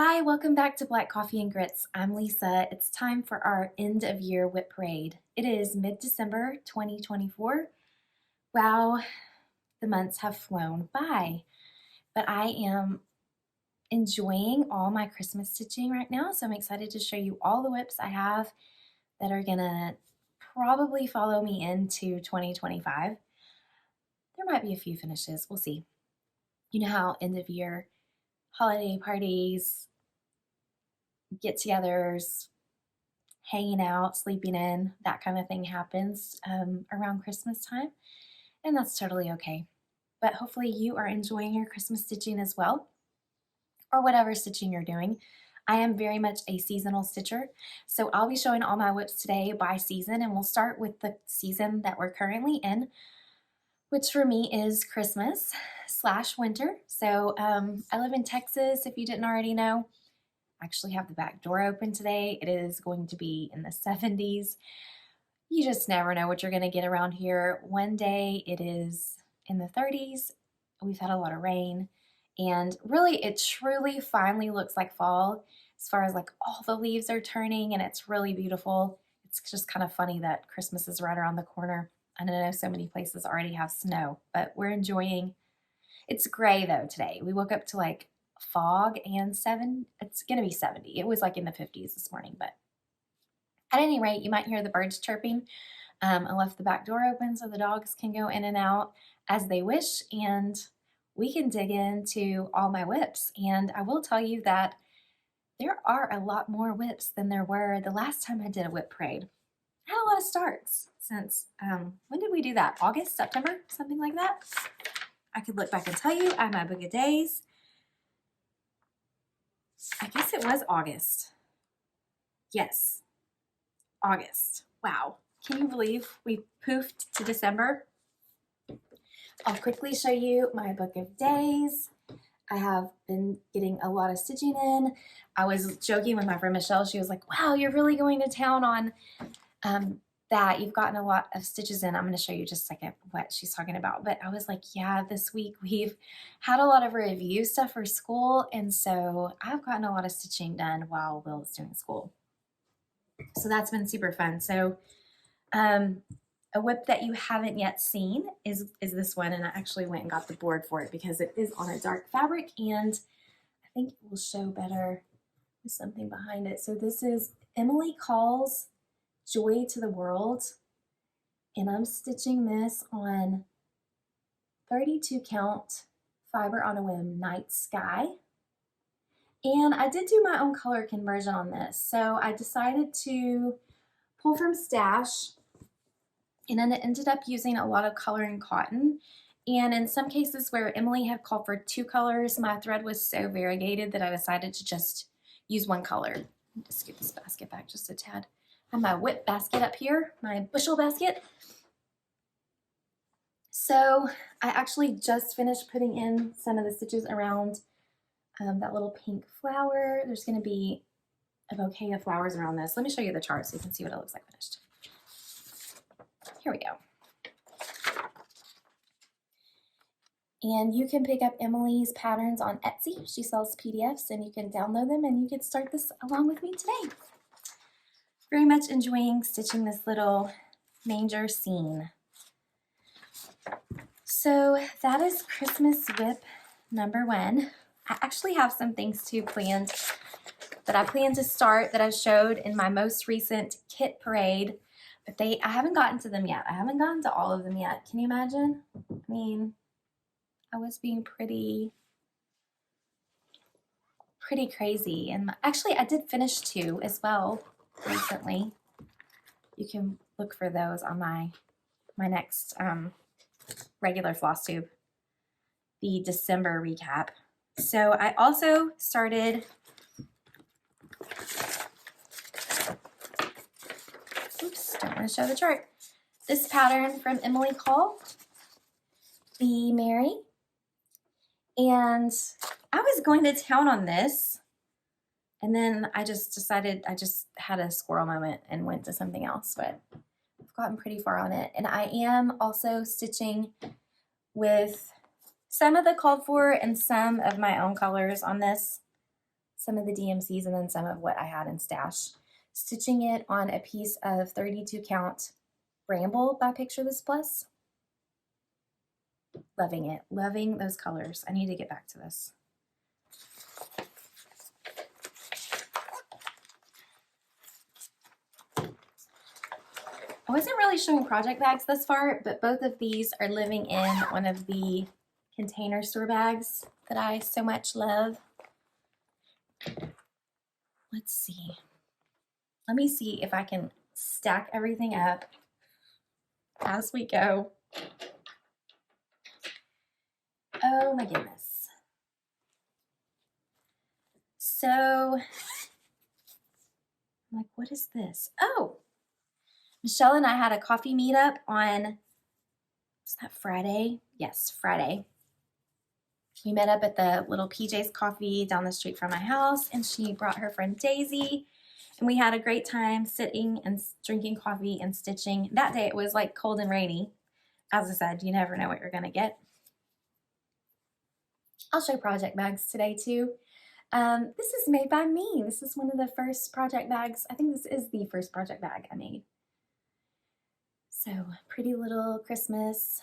Hi, welcome back to Black Coffee and Grits. I'm Lisa. It's time for our end of year WIP Parade. It is mid-December 2024. Wow, the months have flown by, but I am enjoying all my Christmas stitching right now, so I'm excited to show you all the WIPs I have that are gonna probably follow me into 2025. There might be a few finishes, we'll see. You know how end of year holiday parties, get-togethers, hanging out, sleeping in, that kind of thing happens around Christmas time, and that's totally okay. But hopefully you are enjoying your Christmas stitching as well, or whatever stitching you're doing. I am very much a seasonal stitcher, so I'll be showing all my WIPs today by season, and we'll start with the season that we're currently in, which for me is Christmas/winter. So I live in Texas, if you didn't already know. I actually have the back door open today. It is going to be in the 70s. You just never know what you're going to get around here. One day it is in the 30s. We've had a lot of rain, and really it truly finally looks like fall as far as like all the leaves are turning, and it's really beautiful. It's just kind of funny that Christmas is right around the corner. I know so many places already have snow, but we're enjoying. It's gray though today. We woke up to like fog and it's gonna be 70. It was like in the 50s this morning, but at any rate, you might hear the birds chirping. I left the back door open so the dogs can go in and out as they wish, and we can dig into all my WIPs. And I will tell you that there are a lot more WIPs than there were the last time I did a WIP parade. I had a lot of starts since, when did we do that? August, September, something like that? I could look back and tell you. I have my book of days. I guess it was August. Yes, August. Wow. Can you believe we poofed to December? I'll quickly show you my book of days. I have been getting a lot of stitching in. I was joking with my friend Michelle. She was like, wow, you're really going to town on that. You've gotten a lot of stitches in. I'm going to show you just a second what she's talking about. But I was like, yeah, this week we've had a lot of review stuff for school. And so I've gotten a lot of stitching done while Will is doing school. So that's been super fun. So a WIP that you haven't yet seen is this one. And I actually went and got the board for it because it is on a dark fabric. And I think it will show better with something behind it. So this is Emily Call's Joy to the World, and I'm stitching this on 32 count fiber on a whim night sky. And I did do my own color conversion on this, so I decided to pull from stash, and then it ended up using a lot of color and cotton. And in some cases where Emily had called for 2 colors, my thread was so variegated that I decided to just use 1 color. Just get this basket back just a tad. I have my WIP basket up here, my bushel basket. So I actually just finished putting in some of the stitches around that little pink flower. There's going to be a bouquet of flowers around this. Let me show you the chart so you can see what it looks like finished. Here we go. And you can pick up Emily's patterns on Etsy. She sells PDFs, and you can download them, and you can start this along with me today. Very much enjoying stitching this little manger scene. So that is Christmas WIP number 1. I actually have some things too planned that I plan to start that I showed in my most recent kit parade, but I haven't gotten to them yet. I haven't gotten to all of them yet. Can you imagine? I mean, I was being pretty crazy. And actually I did finish 2 as well recently. You can look for those on my next regular Flosstube, the December recap. So I also started, oops, don't want to show the chart, this pattern from Emily Call, Be Merry. And I was going to town on this, and then I just decided, I just had a squirrel moment and went to something else, but I've gotten pretty far on it. And I am also stitching with some of the called for and some of my own colors on this. some of the DMCs and then some of what I had in stash. Stitching it on a piece of 32 count Bramble by Picture This Plus. Loving it, loving those colors. I need to get back to this. I wasn't really showing project bags thus far, but both of these are living in one of the container store bags that I so much love. Let's see. Let me see if I can stack everything up as we go. Oh my goodness. So, I'm like, what is this? Oh, Michelle and I had a coffee meetup on, was that Friday? Yes, Friday. We met up at the little PJ's Coffee down the street from my house, and she brought her friend Daisy, and we had a great time sitting and drinking coffee and stitching. That day it was like cold and rainy. As I said, you never know what you're gonna get. I'll show project bags today too. This is made by me. This is one of the first project bags. I think this is the first project bag I made. So pretty little Christmas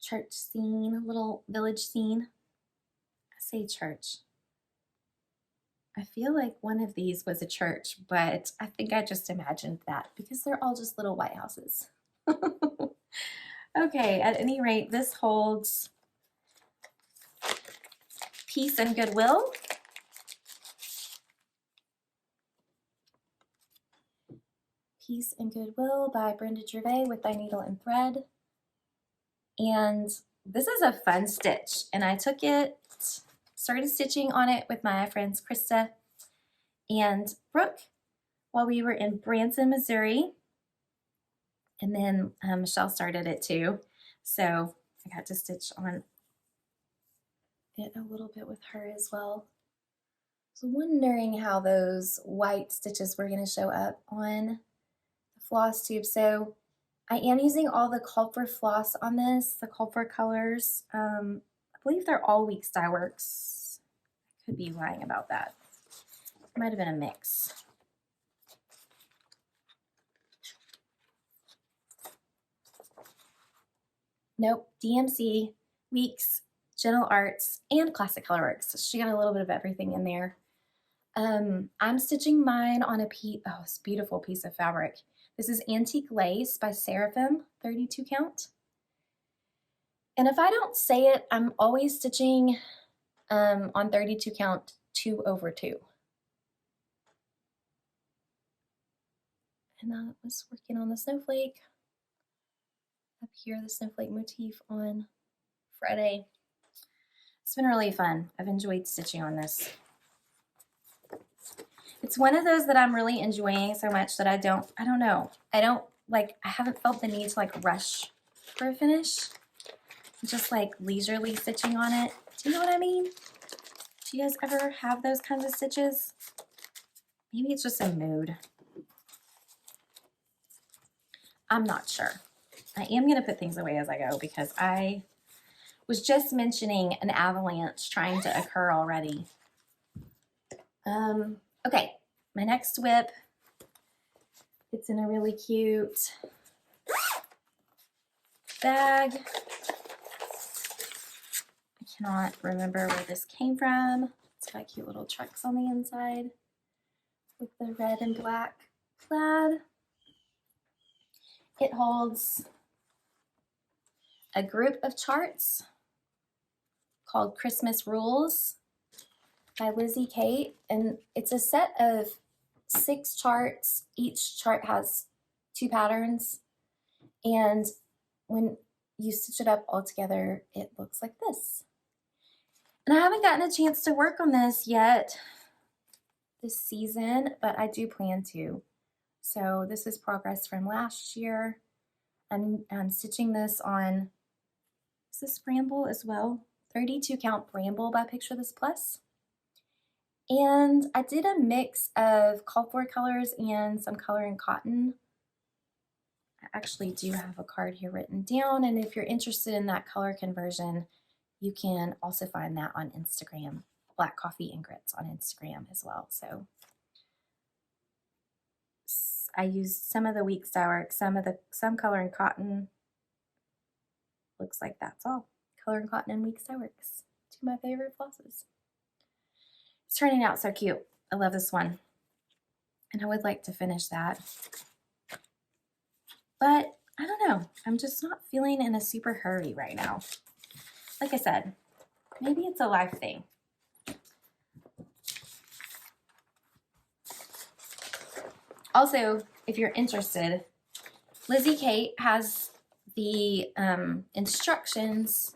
church scene, little village scene. I say church. I feel like one of these was a church, but I think I just imagined that because they're all just little white houses. Okay, at any rate, this holds Peace and Goodwill. Peace and Goodwill by Brenda Gervais with Thy Needle and Thread. And this is a fun stitch. And I took it, started stitching on it with my friends Krista and Brooke while we were in Branson, Missouri. And then Michelle started it too. So I got to stitch on it a little bit with her as well. I was wondering how those white stitches were going to show up on Flosstube. So I am using all the called for floss on this, the called for colors. I believe they're all Weeks Dye Works. I could be lying about that. It might have been a mix. Nope, DMC, Weeks, Gentle Arts, and Classic Colorworks. So she got a little bit of everything in there. I'm stitching mine on a piece, oh, this beautiful piece of fabric. This is Antique Lace by Seraphim, 32 count. And if I don't say it, I'm always stitching on 32 count 2/2. And I was working on the snowflake. Up here, the snowflake motif on Friday. It's been really fun. I've enjoyed stitching on this. It's one of those that I'm really enjoying so much that I don't know. I haven't felt the need to like rush for a finish. Just like leisurely stitching on it. Do you know what I mean? Do you guys ever have those kinds of stitches? Maybe it's just a mood. I'm not sure. I am going to put things away as I go because I was just mentioning an avalanche trying to occur already. Okay, my next WIP, it's in a really cute bag. I cannot remember where this came from. It's got cute little trucks on the inside with the red and black plaid. It holds a group of charts called Christmas Rules by Lizzie Kate, and it's a set of 6 charts. Each chart has 2 patterns, and when you stitch it up all together, it looks like this. And I haven't gotten a chance to work on this yet this season, but I do plan to. So this is progress from last year. I'm stitching this on, is this Bramble as well? 32 count Bramble by Picture This Plus. And I did a mix of called for colors and some color in cotton. I actually do have a card here written down, and if you're interested in that color conversion, you can also find that on Instagram. Black Coffee and Grits on Instagram as well. So I used some of the Week Sour, some Color and Cotton. Looks like that's all. Color and Cotton and Week Sourworks. Two of my favorite flosses. It's turning out so cute. I love this one. And I would like to finish that. But I don't know. I'm just not feeling in a super hurry right now. Like I said, maybe it's a life thing. Also, if you're interested, Lizzie Kate has the instructions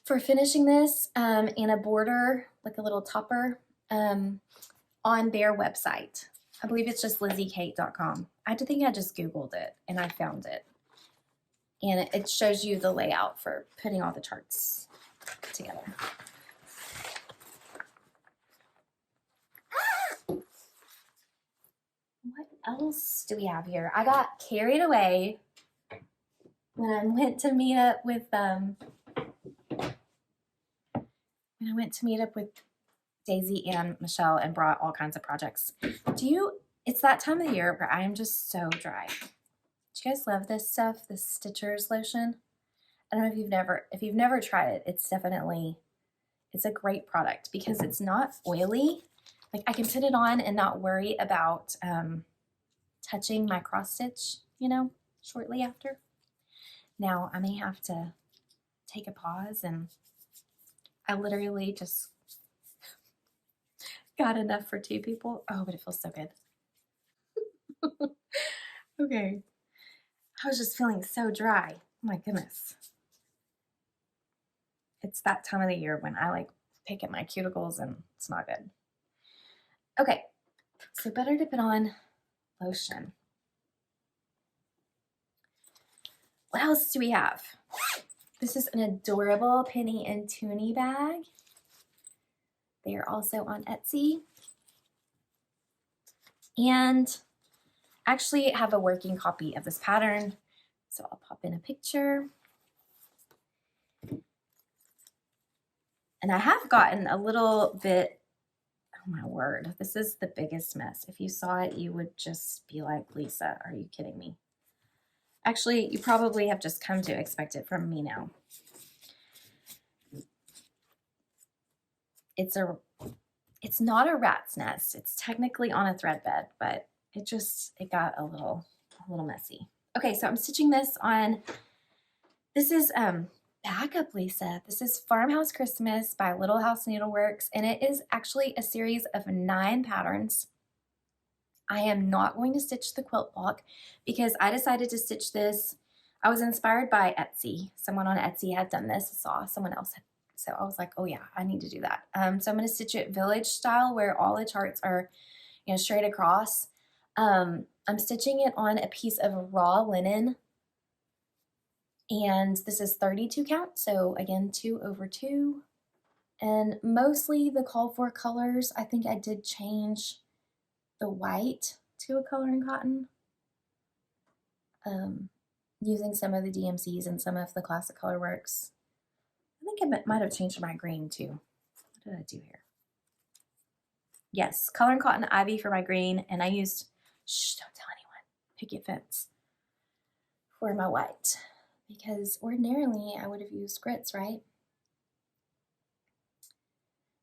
for finishing this in a border, like a little topper, on their website. I believe it's just lizziekate.com. I think I just Googled it and I found it. And it shows you the layout for putting all the charts together. What else do we have here? I got carried away when I went to meet up with Daisy and Michelle and brought all kinds of projects. It's that time of the year where I am just so dry. Do you guys love this stuff? This Stitcher's lotion? I don't know if you've never tried it, it's a great product because it's not oily. Like I can put it on and not worry about touching my cross stitch, shortly after. Now I may have to take a pause, and I literally just got enough for 2 people. Oh, but it feels so good. Okay. I was just feeling so dry. Oh my goodness. It's that time of the year when I pick at my cuticles and it's not good. Okay, so better to put on lotion. What else do we have? This is an adorable Penny and Toonie bag. They are also on Etsy. And actually have a working copy of this pattern. So I'll pop in a picture. And I have gotten a little bit, oh my word, this is the biggest mess. If you saw it, you would just be like, Lisa, are you kidding me? Actually, you probably have just come to expect it from me now. It's not a rat's nest. It's technically on a thread bed, but it got a little messy. Okay, so I'm stitching this on, this is, back up, Lisa. This is Farmhouse Christmas by Little House Needleworks, and it is actually a series of 9 patterns. I am not going to stitch the quilt block because I decided to stitch this. I was inspired by Etsy. Someone on Etsy had done this. I saw someone else had, so I was like, oh yeah, I need to do that. So I'm going to stitch it village style where all the charts are, straight across. I'm stitching it on a piece of raw linen. And this is 32 count, so again, 2 over 2. And mostly the call for colors, I think I did change the white to a color and cotton, using some of the DMCs and some of the classic Colorworks. I think I might have changed my green too. What did I do here? Yes, color and cotton ivy for my green, and I used, shh, don't tell anyone, picket fence for my white. Because ordinarily I would have used grits, right?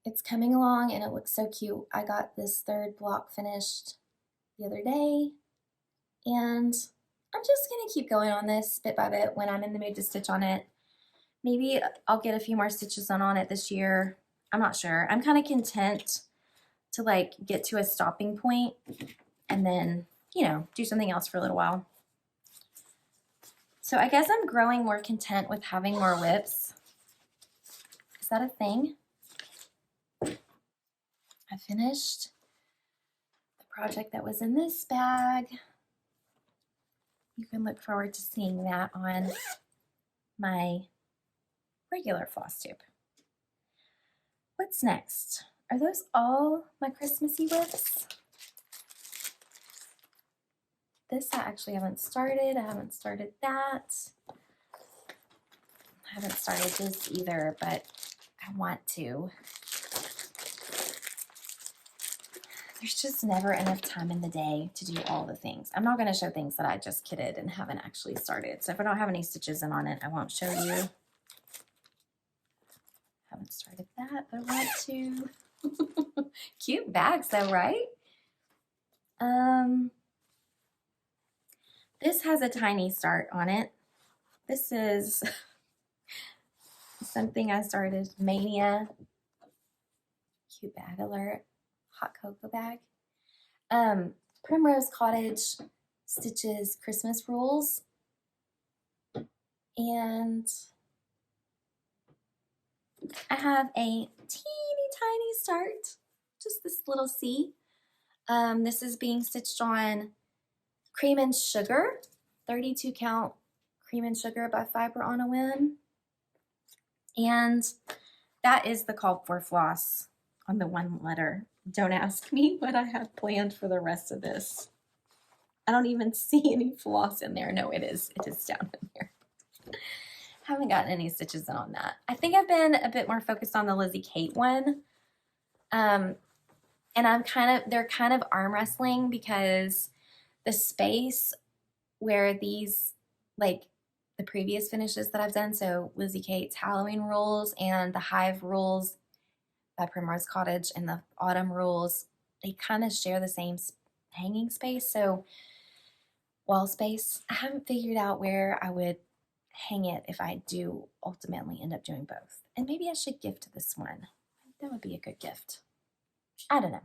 It's coming along and it looks so cute. I got this 3rd block finished the other day, and I'm just gonna keep going on this bit by bit when I'm in the mood to stitch on it. Maybe I'll get a few more stitches on it this year. I'm not sure. I'm kind of content to get to a stopping point and then, do something else for a little while. So I guess I'm growing more content with having more WIPs. Is that a thing? I finished the project that was in this bag. You can look forward to seeing that on my regular Flosstube. What's next? Are those all my Christmassy WIPs? This I actually haven't started. I haven't started that. I haven't started this either, but I want to. there's just never enough time in the day to do all the things. I'm not going to show things that I just kitted and haven't actually started. So if I don't have any stitches in on it, I won't show you. Haven't started that, but I want to. Cute bags though, right? This has a tiny start on it. This is something I started, Mania. Cute bag alert. Hot cocoa bag. Primrose Cottage Stitches Christmas Rules. And I have a teeny tiny start. Just this little C. This is being stitched on Cream and Sugar, 32 count Cream and Sugar by Fiber on a Whim. And that is the called for floss on the one letter. Don't ask me what I have planned for the rest of this. I don't even see any floss in there. No, it is down in there. Haven't gotten any stitches in on that. I think I've been a bit more focused on the Lizzie Kate one. And they're kind of arm wrestling because the space where these, like the previous finishes that I've done, so Lizzie Kate's Halloween rules and the Hive rules by Primrose Cottage and the Autumn rules, they kind of share the same hanging space. So wall space, I haven't figured out where I would hang it if I do ultimately end up doing both. And maybe I should gift this one. That would be a good gift. I don't know.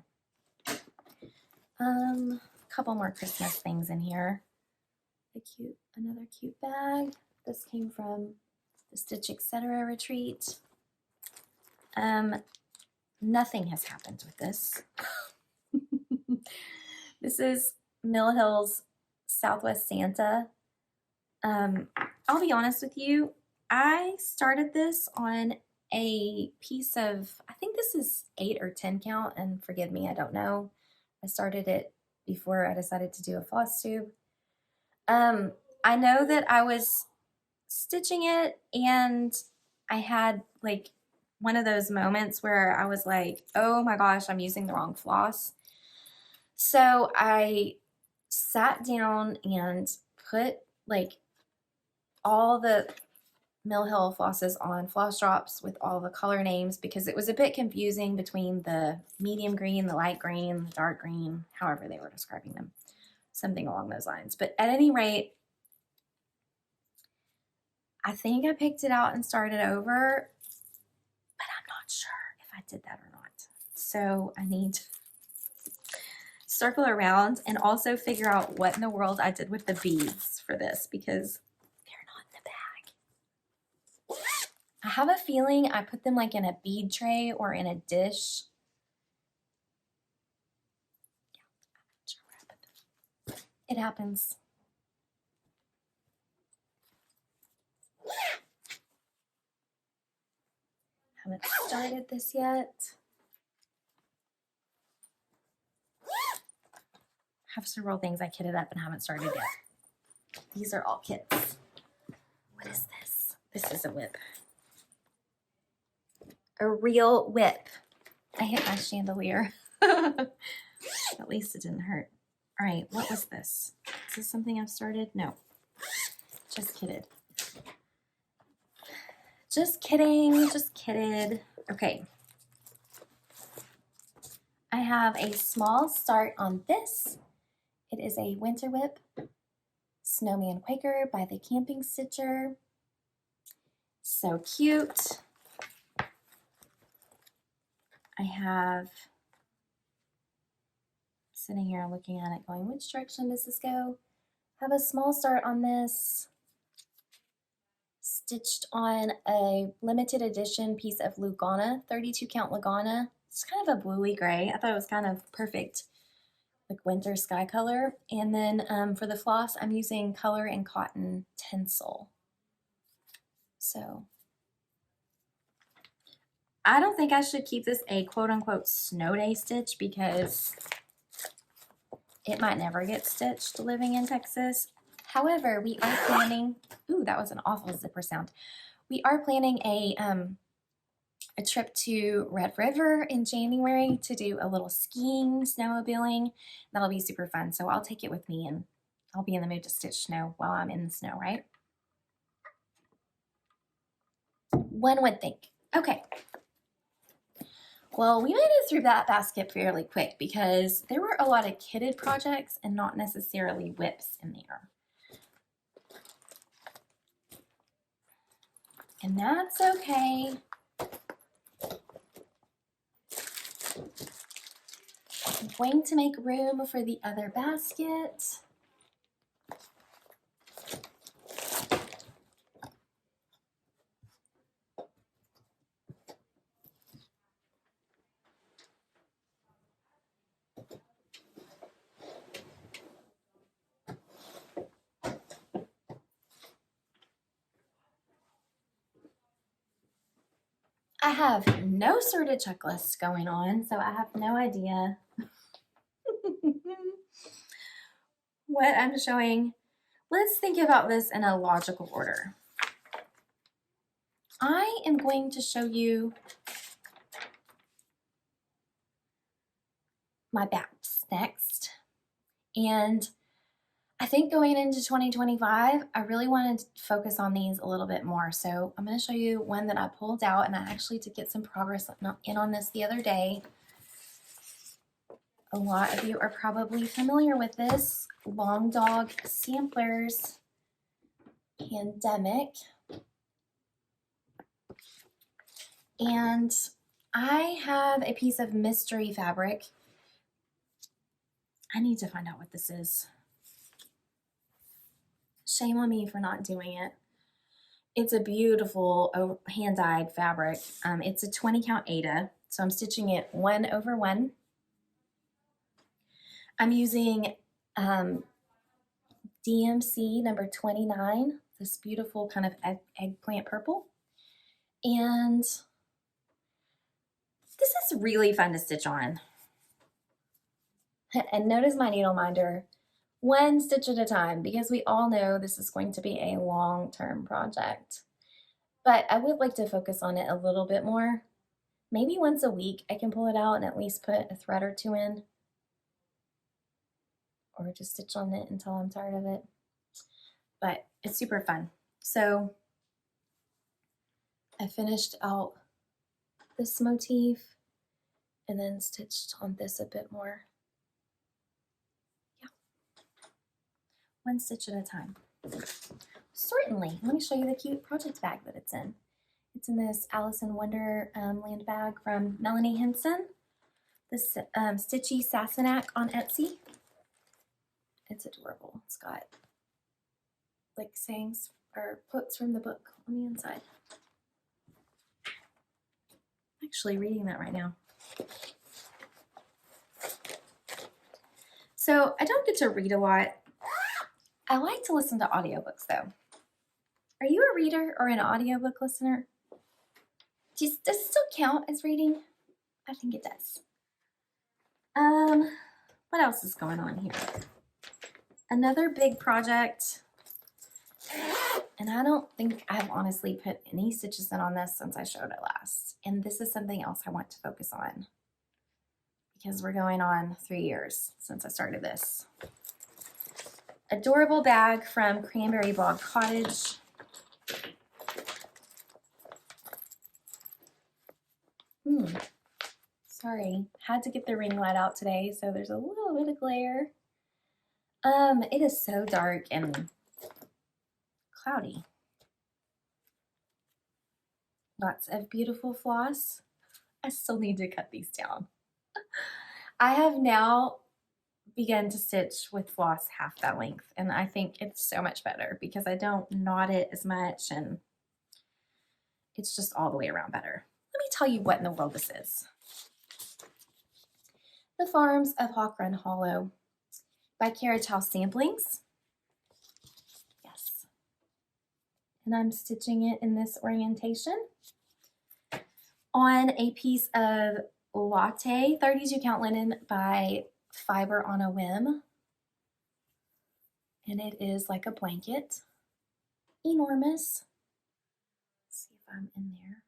A couple more Christmas things in here. Another cute bag. This came from the Stitch Etc. retreat. Nothing has happened with this. This is Mill Hill's Southwest Santa. I'll be honest with you, I started this on a piece of, I think this is 8 or 10 count, and forgive me, I don't know. I started it before I decided to do a Flosstube. I know that I was stitching it and I had like one of those moments where I was like, oh my gosh, I'm using the wrong floss. So I sat down and put like all the Mill Hill flosses on floss drops with all the color names because it was a bit confusing between the medium green, the light green, the dark green, however they were describing them. Something along those lines. But at any rate, I think I picked it out and started over, but I'm not sure if I did that or not. So I need to circle around and also figure out what in the world I did with the beads for this because they're not in the bag. I have a feeling I put them like in a bead tray or in a dish. Yeah, I'm not sure what happened. It happens. Haven't started this yet. Have several things I kitted up and haven't started yet. These are all kits. What is this? This is a WIP. A real WIP. I hit my chandelier. At least it didn't hurt. All right, what was this? Is this something I've started? No. Just kidded. Just kidding, just kidded. Okay. I have a small start on this. It is a winter WIP, Snowman Quaker by the Camping Stitcher. So cute. I have, sitting here looking at it going, which direction does this go? I have a small start on this. Stitched on a limited edition piece of Lugana, 32 count Lugana. It's kind of a bluey gray. I thought it was kind of perfect, like winter sky color. And then for the floss, I'm using Color and Cotton Tinsel. So I don't think I should keep this a quote unquote snow day stitch because it might never get stitched living in Texas. However, we are planning, ooh, that was an awful zipper sound. We are planning a a trip to Red River in January to do a little skiing, snowmobiling. That'll be super fun. So I'll take it with me and I'll be in the mood to stitch snow while I'm in the snow, right? One would think. Okay. Well, we made it through that basket fairly quick because there were a lot of kitted projects and not necessarily WIPs in there. And that's okay. I'm going to make room for the other basket. I have no sorted checklists going on, so I have no idea what I'm showing. Let's think about this in a logical order. I am going to show you my BAPs next. And I think going into 2025, I really wanted to focus on these a little bit more. So I'm going to show you one that I pulled out, and I actually did get some progress in on this the other day. A lot of you are probably familiar with this, Long Dog Samplers Pandemic. And I have a piece of mystery fabric. I need to find out what this is. Shame on me for not doing it. It's a beautiful hand-dyed fabric. It's a 20 count Aida, so I'm stitching it 1 over 1. I'm using DMC number 29, this beautiful kind of eggplant purple. And this is really fun to stitch on. And notice my needle minder, 1 stitch at a time, because we all know this is going to be a long-term project. But I would like to focus on it a little bit more. Maybe once a week I can pull it out and at least put a thread or 2 in. Or just stitch on it until I'm tired of it. But it's super fun. So I finished out this motif and then stitched on this a bit more. Yeah. 1 stitch at a time. Certainly. Let me show you the cute project bag that it's in. It's in this Alice in Wonderland bag from Melanie Henson. This Stitchy Sassenach on Etsy. It's adorable. It's got like sayings or quotes from the book on the inside. I'm actually reading that right now. So I don't get to read a lot. I like to listen to audiobooks though. Are you a reader or an audiobook listener? Does it still count as reading? I think it does. What else is going on here? Another big project, and I don't think I've honestly put any stitches in on this since I showed it last. And this is something else I want to focus on because we're going on 3 years since I started this. Adorable bag from Cranberry Bog Cottage. Sorry, had to get the ring light out today, so there's a little bit of glare. It is so dark and cloudy. Lots of beautiful floss. I still need to cut these down. I have now begun to stitch with floss half that length, and I think it's so much better because I don't knot it as much, and it's just all the way around better. Let me tell you what in the world this is. The Farms of Hawk Run Hollow by Carriage House Samplings. Yes. And I'm stitching it in this orientation on a piece of Latte 32 count linen by Fiber on a Whim. And it is like a blanket. Enormous. Let's see if I'm in there.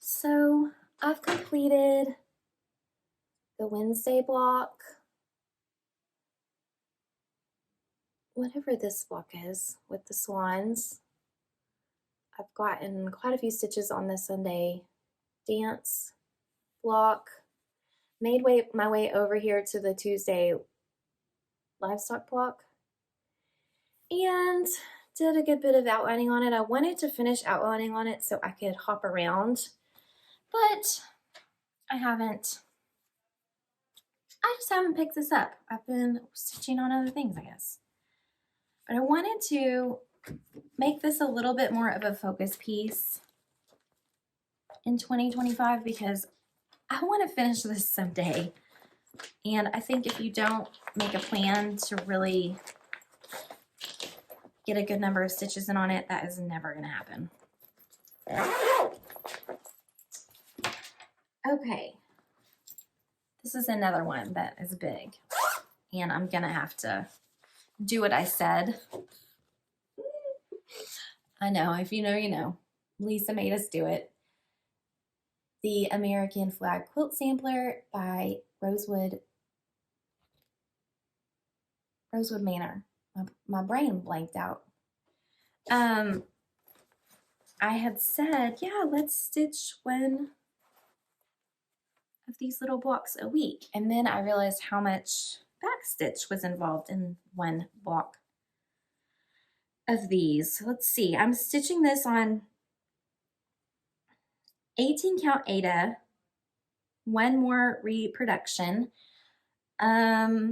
So I've completed the Wednesday block, whatever this block is with the swans. I've gotten quite a few stitches on the Sunday dance block. Made my way over here to the Tuesday livestock block and did a good bit of outlining on it. I wanted to finish outlining on it so I could hop around, but I just haven't picked this up. I've been stitching on other things, I guess. But I wanted to make this a little bit more of a focus piece in 2025 because I want to finish this someday. And I think if you don't make a plan to really get a good number of stitches in on it, that is never going to happen. Okay. This is another one that is big. And I'm going to have to do what I said. I know, if you know, you know. Lisa made us do it. The American Flag Quilt Sampler by Rosewood Manor. My brain blanked out. I had said, yeah, let's stitch one of these little blocks a week. And then I realized how much back stitch was involved in one block of these. Let's see, I'm stitching this on 18 count Aida, one more reproduction, 1/1.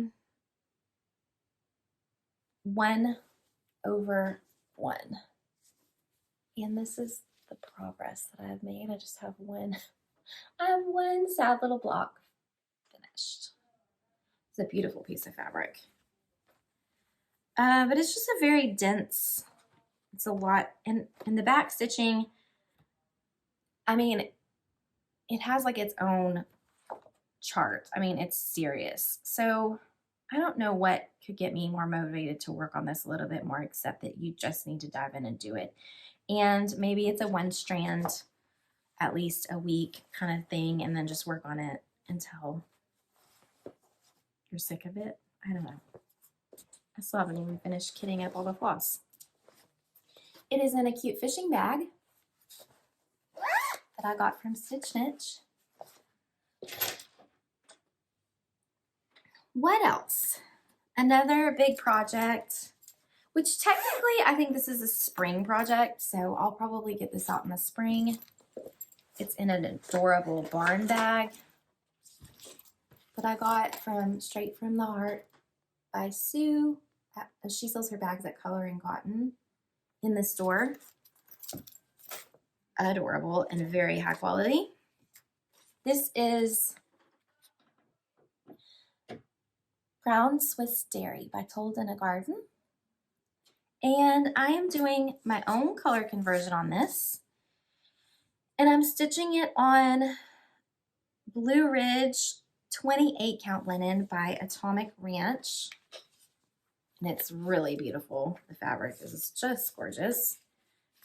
And this is the progress that I've made. I just have one sad little block finished. It's a beautiful piece of fabric. But it's just a very dense, it's a lot. And the back stitching, I mean, it has like its own chart. I mean, it's serious. So I don't know what could get me more motivated to work on this a little bit more, except that you just need to dive in and do it. And maybe it's a one strand, at least a week kind of thing, and then just work on it until you're sick of it. I don't know. I still haven't even finished kitting up all the floss. It is in a cute fishing bag that I got from Stitch Niche. What else? Another big project, which technically I think this is a spring project, so I'll probably get this out in the spring. It's in an adorable barn bag that I got straight from the heart by Sue. She sells her bags at Color and Cotton in the store. Adorable and very high quality. This is Brown Swiss Dairy by Told in a Garden. And I am doing my own color conversion on this. And I'm stitching it on Blue Ridge 28 count linen by Atomic Ranch. And it's really beautiful. The fabric is just gorgeous.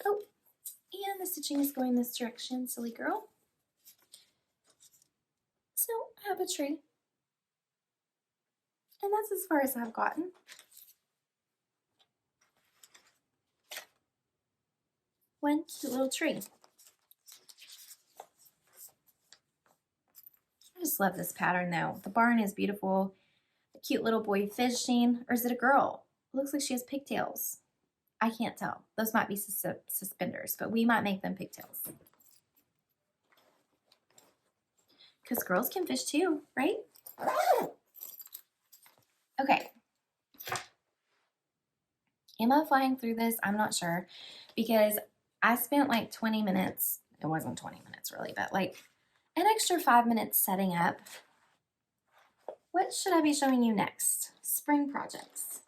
Oh, and the stitching is going this direction, silly girl. So I have a tree. And that's as far as I've gotten. One cute little tree. I just love this pattern though. The barn is beautiful. A cute little boy fishing. Or is it a girl? It looks like she has pigtails. I can't tell. Those might be suspenders, but we might make them pigtails. Because girls can fish too, right? Okay. Am I flying through this? I'm not sure. Because I spent like 20 minutes. It wasn't 20 minutes really, but like an extra 5 minutes setting up. What should I be showing you next? Spring projects.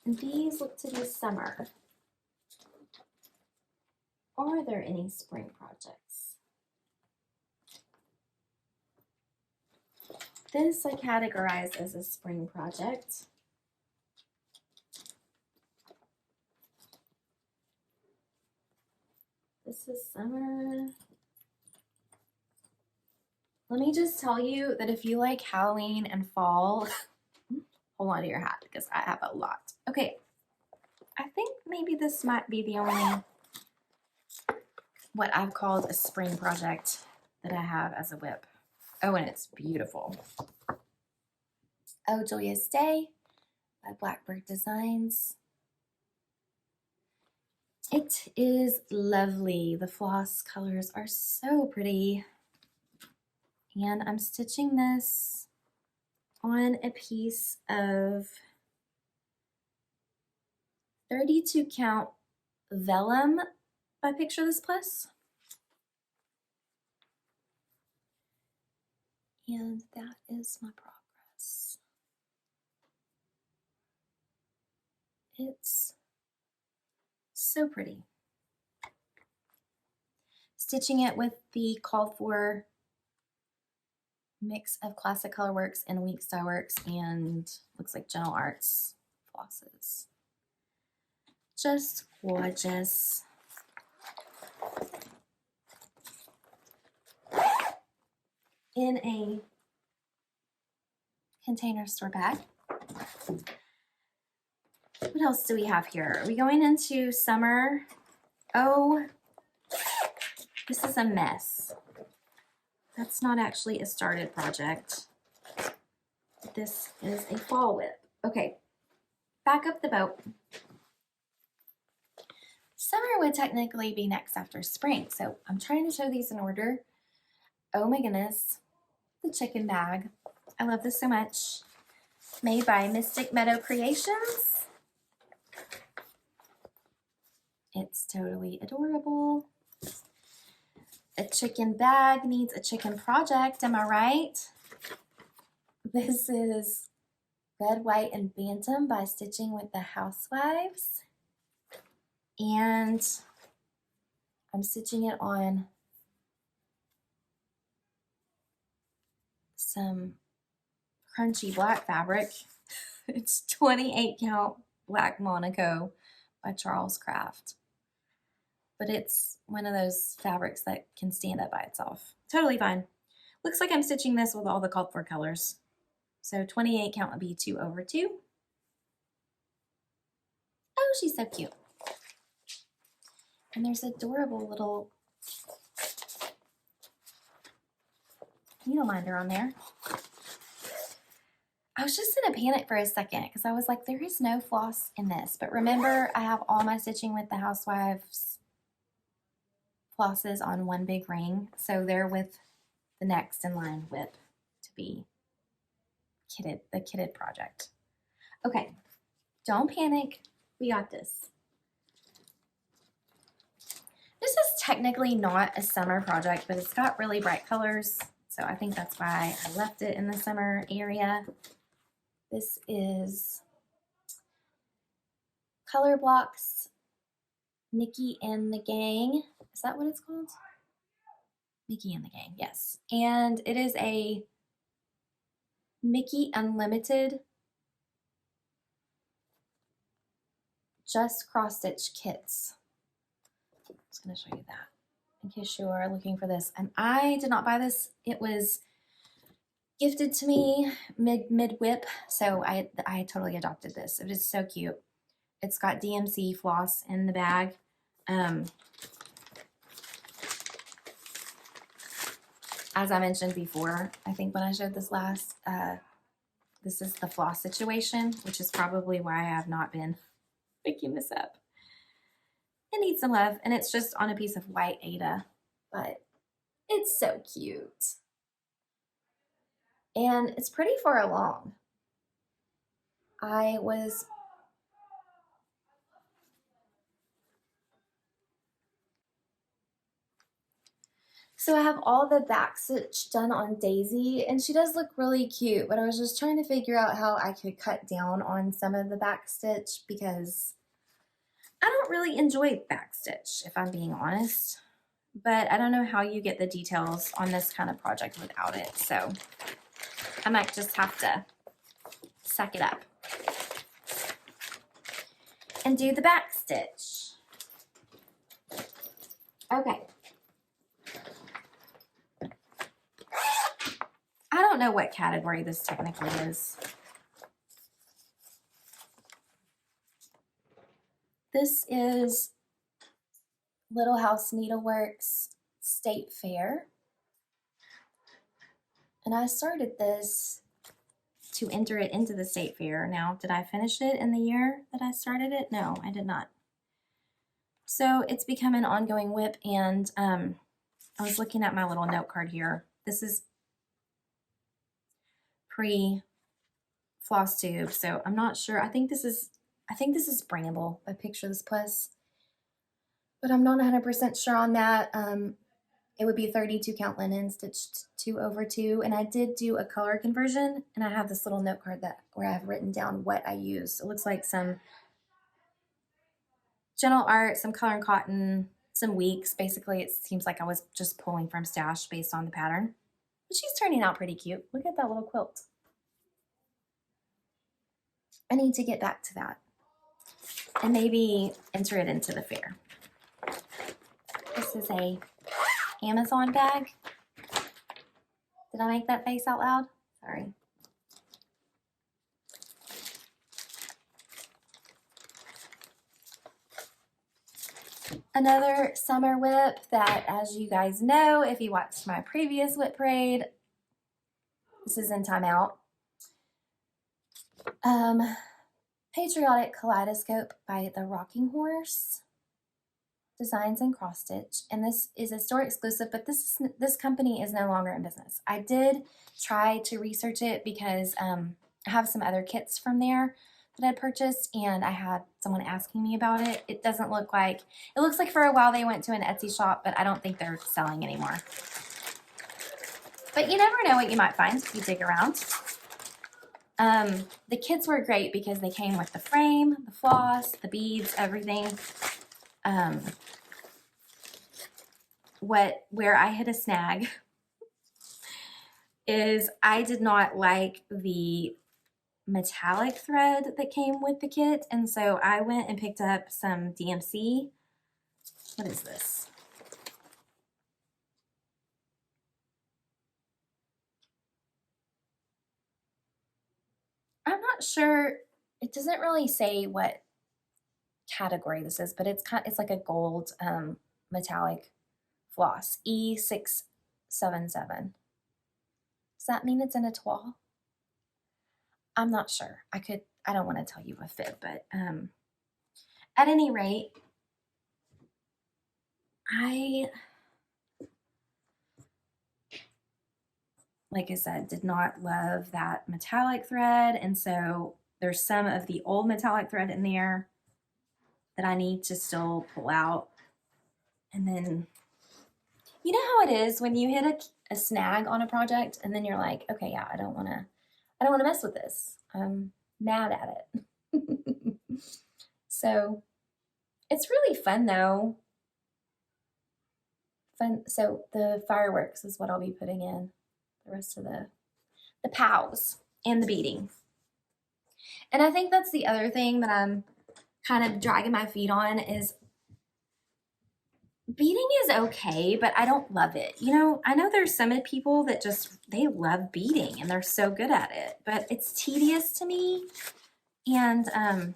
And these look to be summer. Are there any spring projects? This I categorize as a spring project. This is summer. Let me just tell you that if you like Halloween and fall, hold on to your hat because I have a lot. Okay, I think maybe this might be the only what I've called a spring project that I have as a WIP. Oh, and it's beautiful. Oh, Joyous Day by Blackbird Designs. It is lovely. The floss colors are so pretty. And I'm stitching this on a piece of 32 count vellum by Picture This Plus. And that is my progress. It's so pretty. Stitching it with the called for mix of classic Colorworks and WIP Parade and looks like Gentle Arts flosses. Just gorgeous. In a container store bag. What else do we have here? Are we going into summer? Oh, this is a mess. That's not actually a started project. This is a fall WIP. Okay, back up the boat. Summer would technically be next after spring, so I'm trying to show these in order. Oh my goodness, the chicken bag. I love this so much. Made by Mystic Meadow Creations. It's totally adorable. A chicken bag needs a chicken project, am I right? This is Red, White, and Bantam by Stitching with the Housewives. And I'm stitching it on some crunchy black fabric. It's 28 count black Monaco by Charles Craft. But it's one of those fabrics that can stand up by itself. Totally fine. Looks like I'm stitching this with all the called for colors. So 28 count would be 2 over 2. Oh, she's so cute. And there's adorable little needle minder on there. I was just in a panic for a second because I was like, there is no floss in this. But remember, I have all my Stitching with the Housewives flosses on one big ring. So they're with the next in line WIP to be kitted, the kitted project. Okay, don't panic. We got this. This is technically not a summer project, but it's got really bright colors. So I think that's why I left it in the summer area. This is Color Blocks, Mickey and the Gang. Is that what it's called? Mickey and the Gang, yes. And it is a Mickey Unlimited just cross stitch kits. I'm just going to show you that in case you are looking for this. And I did not buy this. It was gifted to me mid WIP, so I totally adopted this. It is so cute. It's got DMC floss in the bag. As I mentioned before, I think when I showed this last, this is the floss situation, which is probably why I have not been picking this up. It needs some love, and it's just on a piece of white Aida, but it's so cute. And it's pretty far along. So I have all the back stitch done on Daisy, and she does look really cute, but I was just trying to figure out how I could cut down on some of the back stitch because I don't really enjoy back stitch, if I'm being honest. But I don't know how you get the details on this kind of project without it, so I might just have to suck it up and do the back stitch. Okay. know what category this technically is. This is Little House Needleworks State Fair. And I started this to enter it into the state fair. Now, did I finish it in the year that I started it? No, I did not. So it's become an ongoing WIP, and I was looking at my little note card here. This is pre-Flosstube, so I'm not sure. I think this is bringable by Picture This Plus, but I'm not 100% sure on that. It would be 32 count linen stitched 2/2, and I did do a color conversion, and I have this little note card where I've written down what I used. It looks like some Gentle Art, some color and cotton, some weeks. Basically, it seems like I was just pulling from stash based on the pattern. But she's turning out pretty cute. Look at that little quilt. I need to get back to that and maybe enter it into the fair. This is a Amazon bag. Did I make that face out loud? Sorry. Another summer WIP that, as you guys know, if you watched my previous WIP Parade, this is in timeout. Patriotic Kaleidoscope by The Rocking Horse. Designs and cross stitch, and this is a store exclusive, but this company is no longer in business. I did try to research it because I have some other kits from there that I purchased, and I had someone asking me about it. It doesn't look like, it looks like for a while they went to an Etsy shop, but I don't think they're selling anymore. But you never know what you might find if you dig around. The kits were great because they came with the frame, the floss, the beads, everything. Where I hit a snag is I did not like the metallic thread that came with the kit, and so I went and picked up some DMC. What is this? I'm not sure. It doesn't really say what category this is, but it's like a gold metallic floss, E677. Does that mean it's in a toile? I'm not sure. I don't want to tell you a fib, but at any rate, like I said, did not love that metallic thread, and so there's some of the old metallic thread in there that I need to still pull out. And then, you know how it is when you hit a snag on a project, and then you're like, okay, yeah, I don't want to mess with this. I'm mad at it. So it's really fun though. So the fireworks is what I'll be putting in the rest of the POWs and the beading. And I think that's the other thing that I'm kind of dragging my feet on is beading is okay, but I don't love it. You know, I know there's some people that they love beading and they're so good at it, but it's tedious to me. And I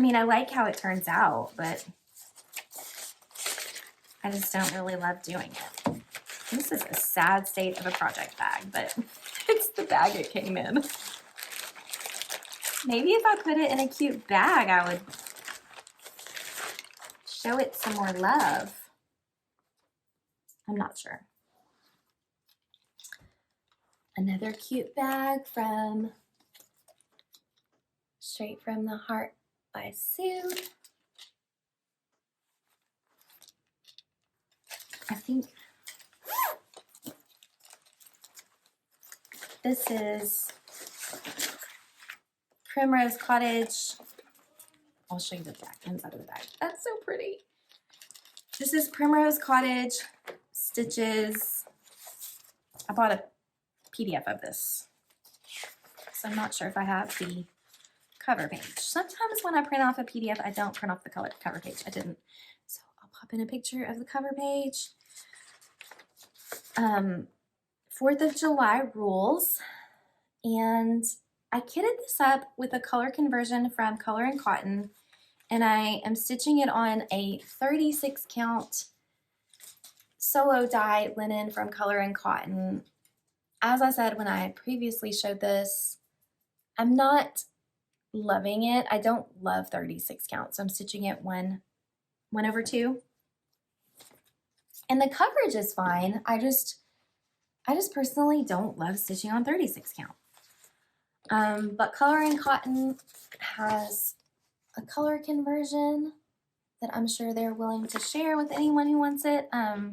mean, I like how it turns out, but I just don't really love doing it. This is a sad state of a project bag, but it's the bag it came in. Maybe if I put it in a cute bag, I would show it some more love. I'm not sure. Another cute bag from Straight from the Heart by Sue. I think this is Primrose Cottage. I'll show you the back inside of the bag. That's so pretty. This is Primrose Cottage stitches. I bought a PDF of this, so I'm not sure if I have the cover page. Sometimes when I print off a PDF, I don't print off the cover page. I didn't. So I'll pop in a picture of the cover page. 4th of July rules, and I kitted this up with a color conversion from Color and Cotton, and I am stitching it on a 36 count solo dye linen from Color and Cotton. As I said when I previously showed this, I'm not loving it. I don't love 36 count, so I'm stitching it 1/2. And the coverage is fine. I just personally don't love stitching on 36 count. But Color and Cotton has a color conversion that I'm sure they're willing to share with anyone who wants it.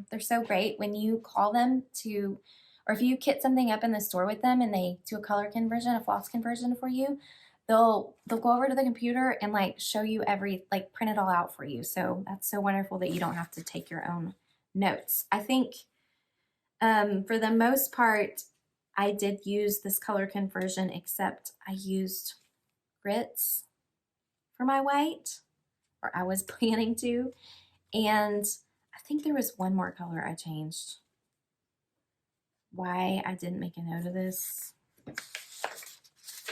They're so great when you call them to, or if you kit something up in the store with them and they do a color conversion, a floss conversion for you, they'll go over to the computer and like show you like print it all out for you. So that's so wonderful that you don't have to take your own notes. I think for the most part, I did use this color conversion, except I used grits for my white, or I was planning to, and I think there was one more color I changed. Why I didn't make a note of this,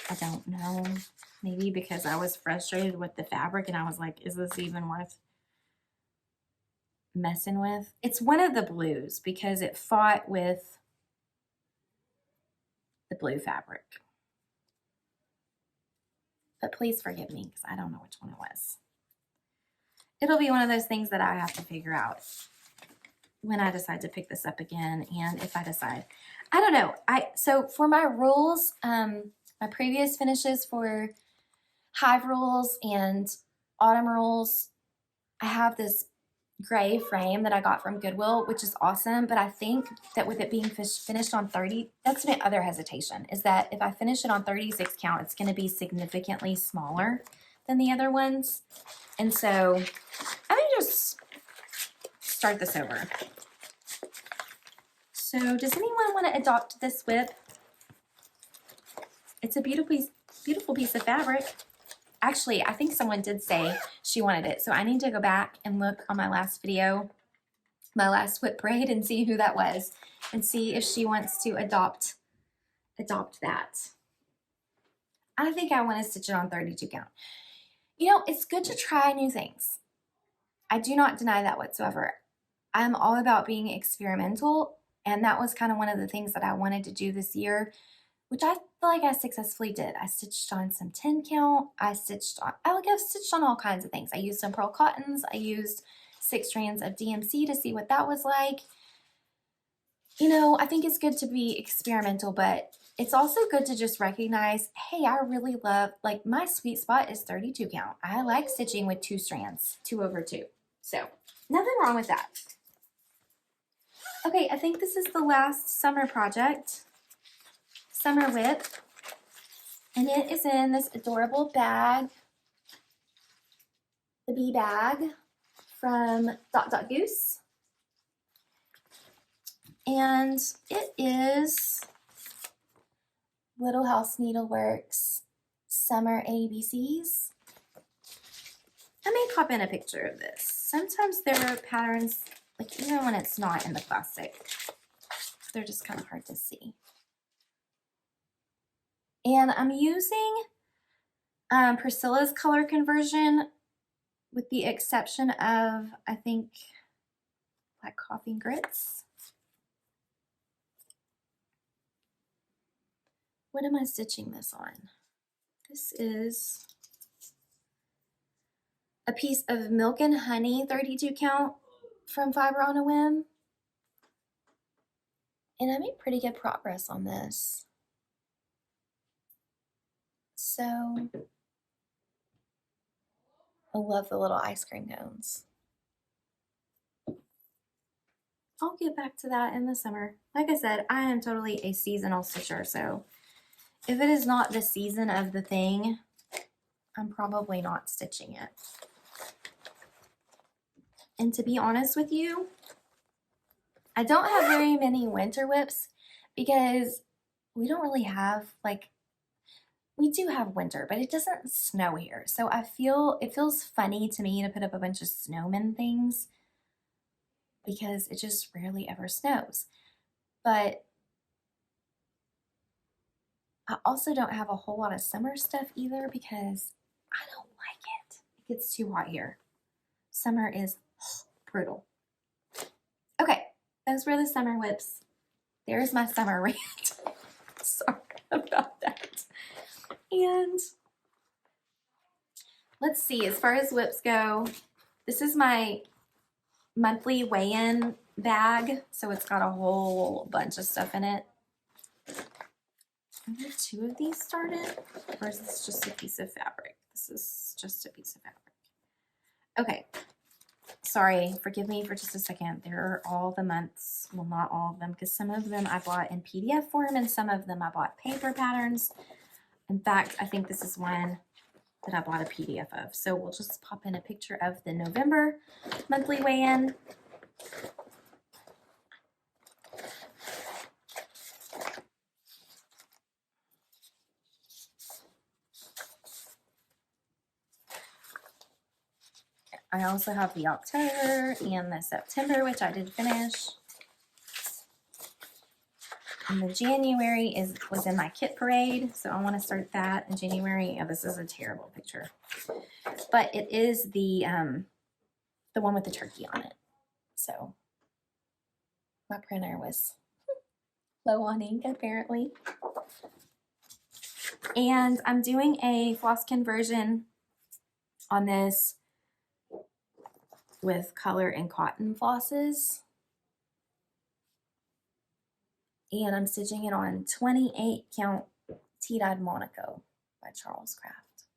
I don't know. Maybe because I was frustrated with the fabric and I was like, is this even worth messing with? It's one of the blues because it fought with the blue fabric. But please forgive me because I don't know which one it was. It'll be one of those things that I have to figure out when I decide to pick this up again, and if I decide. I don't know. So for my rules, my previous finishes for Hive rules and Autumn rules, I have this gray frame that I got from Goodwill, which is awesome, but I think that with it being finished on 30, that's my other hesitation, is that if I finish it on 36 count, it's going to be significantly smaller than the other ones. And so I may just start this over. So does anyone want to adopt this WIP? It's a beautiful piece of fabric. Actually, I think someone did say she wanted it, so I need to go back and look on my last video, my last WIP Parade, and see who that was, and see if she wants to adopt that. I think I want to stitch it on 32 count. You know, it's good to try new things. I do not deny that whatsoever. I'm all about being experimental, and that was kind of one of the things that I wanted to do this year, which I feel like I successfully did. I stitched on some 10 count. I've stitched on all kinds of things. I used some pearl cottons. I used 6 strands of DMC to see what that was like. You know, I think it's good to be experimental, but it's also good to just recognize, hey, I really love, like, my sweet spot is 32 count. I like stitching with 2 strands, 2/2. So nothing wrong with that. Okay, I think this is the last summer project. Summer WIP, and it is in this adorable bag, the bee bag from Goose, and it is Little House Needleworks Summer ABCs. I may pop in a picture of this. Sometimes there are patterns, like even when it's not in the plastic, they're just kind of hard to see. And I'm using Priscilla's color conversion with the exception of, I think, Black Coffee and Grits. What am I stitching this on? This is a piece of Milk and Honey 32 count from Fiber on a Whim. And I made pretty good progress on this. So I love the little ice cream cones. I'll get back to that in the summer. Like I said, I am totally a seasonal stitcher, so if it is not the season of the thing, I'm probably not stitching it. And to be honest with you, I don't have very many winter WIPs because we don't really have, like, we do have winter, but it doesn't snow here. So it feels funny to me to put up a bunch of snowman things because it just rarely ever snows. But I also don't have a whole lot of summer stuff either because I don't like it. It gets too hot here. Summer is brutal. Okay, those were the summer WIPs. There's my summer rant. Sorry about that. And let's see, as far as WIPs go, this is my monthly weigh-in bag. So it's got a whole bunch of stuff in it. Are there 2 of these started? Or is this just a piece of fabric? This is just a piece of fabric. Okay. Sorry, forgive me for just a second. There are all the months. Well, not all of them, because some of them I bought in PDF form and some of them I bought paper patterns. In fact, I think this is one that I bought a PDF of. So we'll just pop in a picture of the November monthly weigh-in. I also have the October and the September, which I did finish. And the January was in my kit parade, so I want to start that in January. Oh, this is a terrible picture, but it is the one with the turkey on it. So my printer was low on ink apparently, and I'm doing a floss conversion on this with color and cotton flosses. And I'm stitching it on 28 count tea-dyed Monaco by Charles Craft.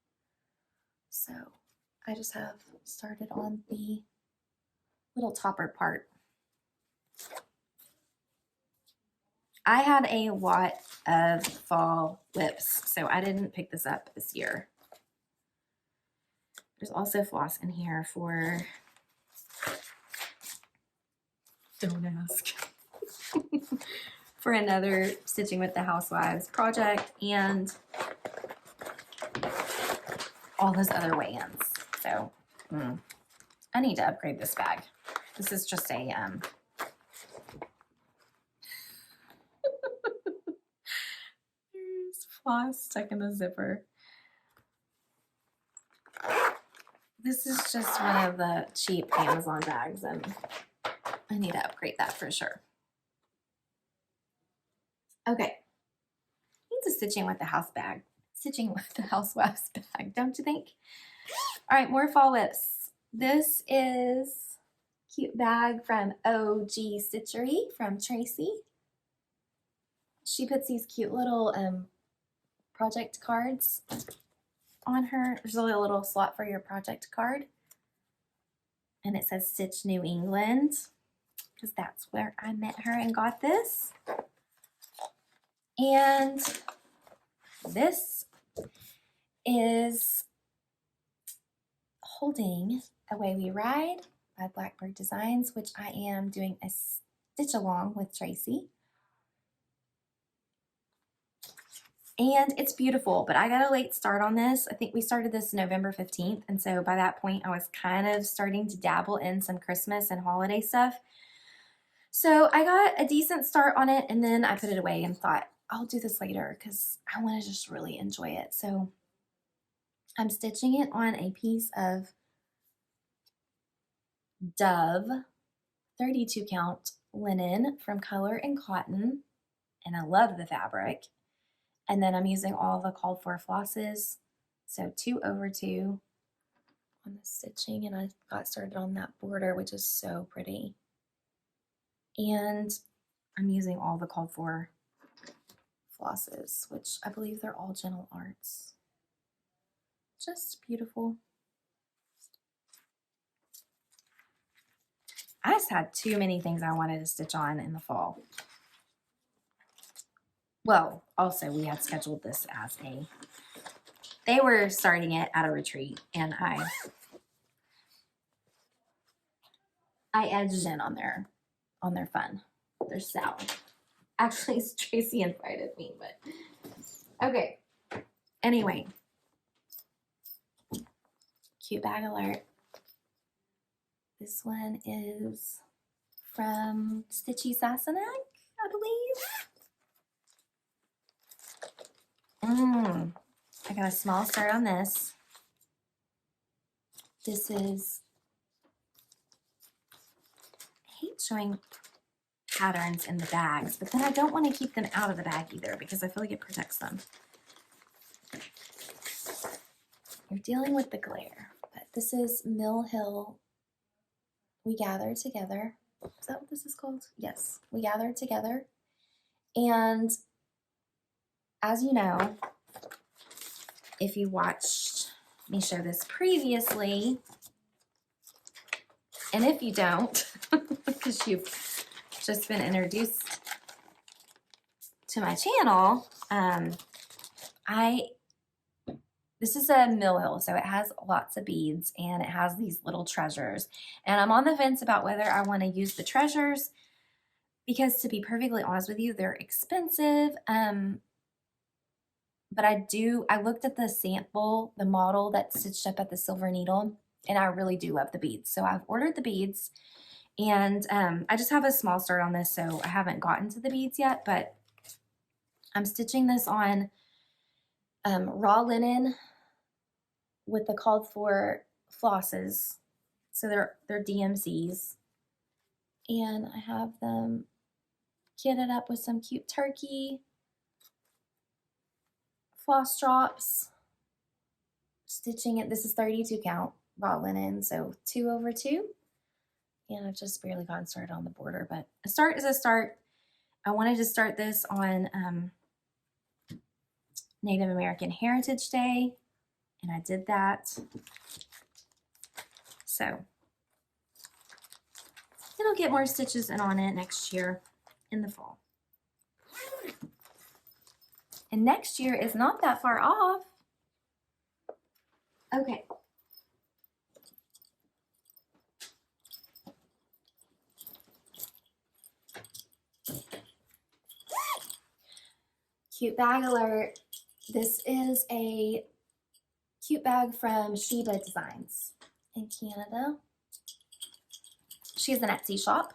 So I just have started on the little topper part. I had a lot of fall WIPs, so I didn't pick this up this year. There's also floss in here for, don't ask, for another Stitching with the Housewives project and all those other weigh-ins. So I need to upgrade this bag. This is just a there's floss stuck in the zipper. This is just one of the cheap Amazon bags, and I need to upgrade that for sure. Okay, needs a Stitching with the House bag. Stitching with the Housewives bag, don't you think? All right, more fall WIPs. This is a cute bag from OG Stitchery from Tracy. She puts these cute little project cards on her. There's a little slot for your project card. And it says Stitch New England, because that's where I met her and got this. And this is Holding Away We Ride by Blackbird Designs, which I am doing a stitch along with Tracy. And it's beautiful, but I got a late start on this. I think we started this November 15th, and so by that point I was kind of starting to dabble in some Christmas and holiday stuff. So I got a decent start on it, and then I put it away and thought, I'll do this later because I want to just really enjoy it. So I'm stitching it on a piece of Dove 32 count linen from Color and Cotton, and I love the fabric. And then I'm using all the called for flosses, so 2/2 on the stitching, and I got started on that border, which is so pretty. And I'm using all the called for flosses, which I believe they're all Gentle Arts. Just beautiful. I just had too many things I wanted to stitch on in the fall. Well, also we had scheduled this as they were starting it at a retreat, and I edged in on their fun, their salad. Actually, Tracy invited me, but okay. Anyway, cute bag alert. This one is from Stitchy Sassenach, I believe. got a small start on this. This is, I hate showing patterns in the bags, but then I don't want to keep them out of the bag either because I feel like it protects them. You're dealing with the glare, but this is Mill Hill. We Gather Together. Is that what this is called? Yes, We Gather Together. And as you know, if you watched me show this previously, and if you don't, because you've just been introduced to my channel, this is a Mill Hill, so it has lots of beads and it has these little treasures. And I'm on the fence about whether I want to use the treasures because, to be perfectly honest with you, they're expensive. But I looked at the sample, the model that's stitched up at the Silver Needle, and I really do love the beads. So I've ordered the beads, and I just have a small start on this, so I haven't gotten to the beads yet, but I'm stitching this on raw linen with the called for flosses. So they're DMCs. And I have them kitted up with some cute turkey floss drops. Stitching it, this is 32 count raw linen, so 2 over 2. And I've just barely gotten started on the border, but a start is a start. I wanted to start this on Native American Heritage Day, and I did that. So it'll get more stitches in on it next year in the fall. And next year is not that far off. Okay. Cute bag alert. This is a cute bag from Sheba Designs in Canada. She's an Etsy shop.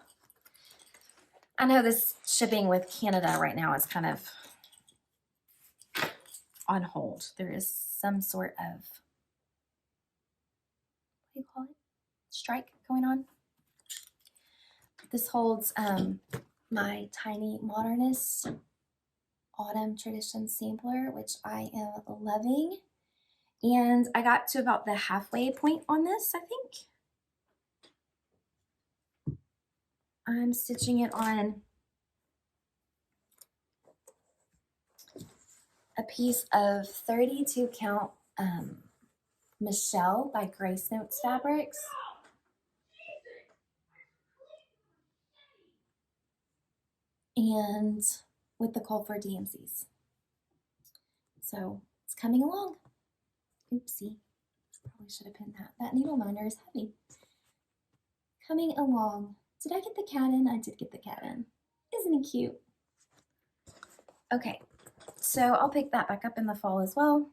I know this shipping with Canada right now is kind of on hold. There is some sort of, what do you call it? Strike going on. This holds my tiny modernist autumn tradition sampler, which I am loving. And I got to about the halfway point on this, I think. I'm stitching it on a piece of 32 count Michelle by Grace Notes Fabrics. And with the call for DMCs. So it's coming along. Oopsie. Probably should have pinned that. That needle minder is heavy. Coming along. Did I get the cat in? I did get the cat in. Isn't he cute? Okay, so I'll pick that back up in the fall as well.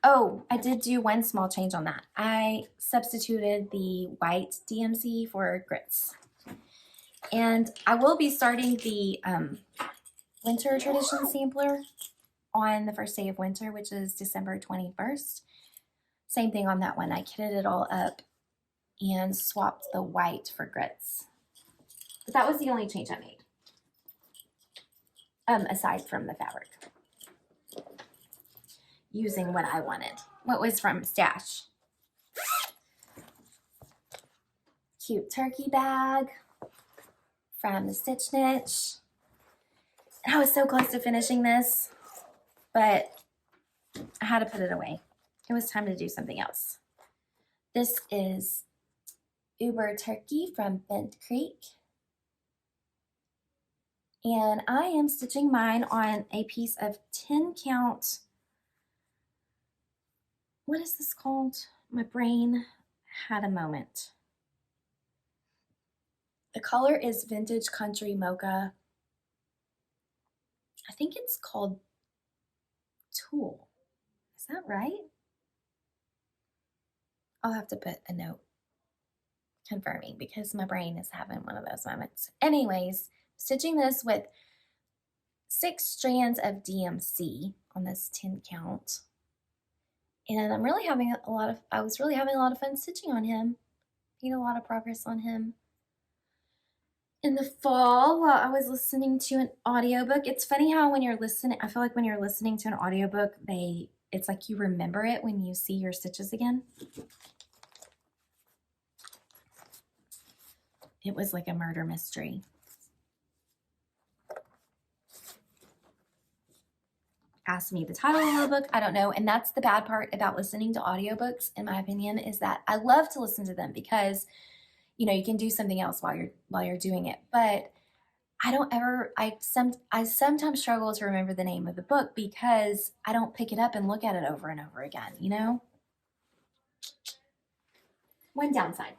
Oh, I did do one small change on that. I substituted the white DMC for grits. And I will be starting the winter tradition sampler on the first day of winter, which is December 21st. Same thing on that one. I kitted it all up and swapped the white for grits. But that was the only change I made, aside from the fabric. Using what I wanted, what was from Stash. Cute turkey bag from the Stitch Niche. And I was so close to finishing this, but I had to put it away. It was time to do something else. This is Uber Turkey from Bent Creek. And I am stitching mine on a piece of 10 count. What is this called? My brain had a moment. The color is Vintage Country Mocha. I think it's called Tulle. Is that right? I'll have to put a note confirming because my brain is having one of those moments. Anyways, stitching this with 6 strands of DMC on this 10 count. And I was really having a lot of fun stitching on him. Made a lot of progress on him. In the fall, while I was listening to an audiobook, it's funny how when you're listening, I feel like when you're listening to an audiobook, it's like you remember it when you see your stitches again. It was like a murder mystery. Asked me the title of the book, I don't know. And that's the bad part about listening to audiobooks, in my opinion, is that I love to listen to them because, you know, you can do something else while you're doing it. But I sometimes struggle to remember the name of the book because I don't pick it up and look at it over and over again, you know? One downside.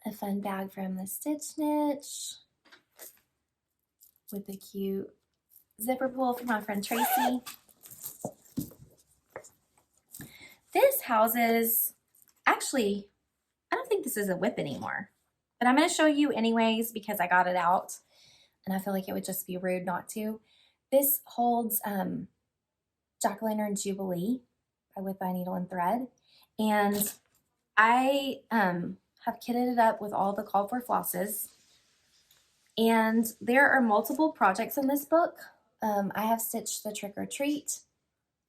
A fun bag from the Stitch Niche with a cute zipper pull from my friend Tracy. This houses, actually, I don't think this is a WIP anymore, but I'm going to show you anyways because I got it out and I feel like it would just be rude not to. This holds Jack-o'-lantern Jubilee by WIP by Needle and Thread, and I have kitted it up with all the call for flosses, and there are multiple projects in this book. I have stitched the Trick or Treat,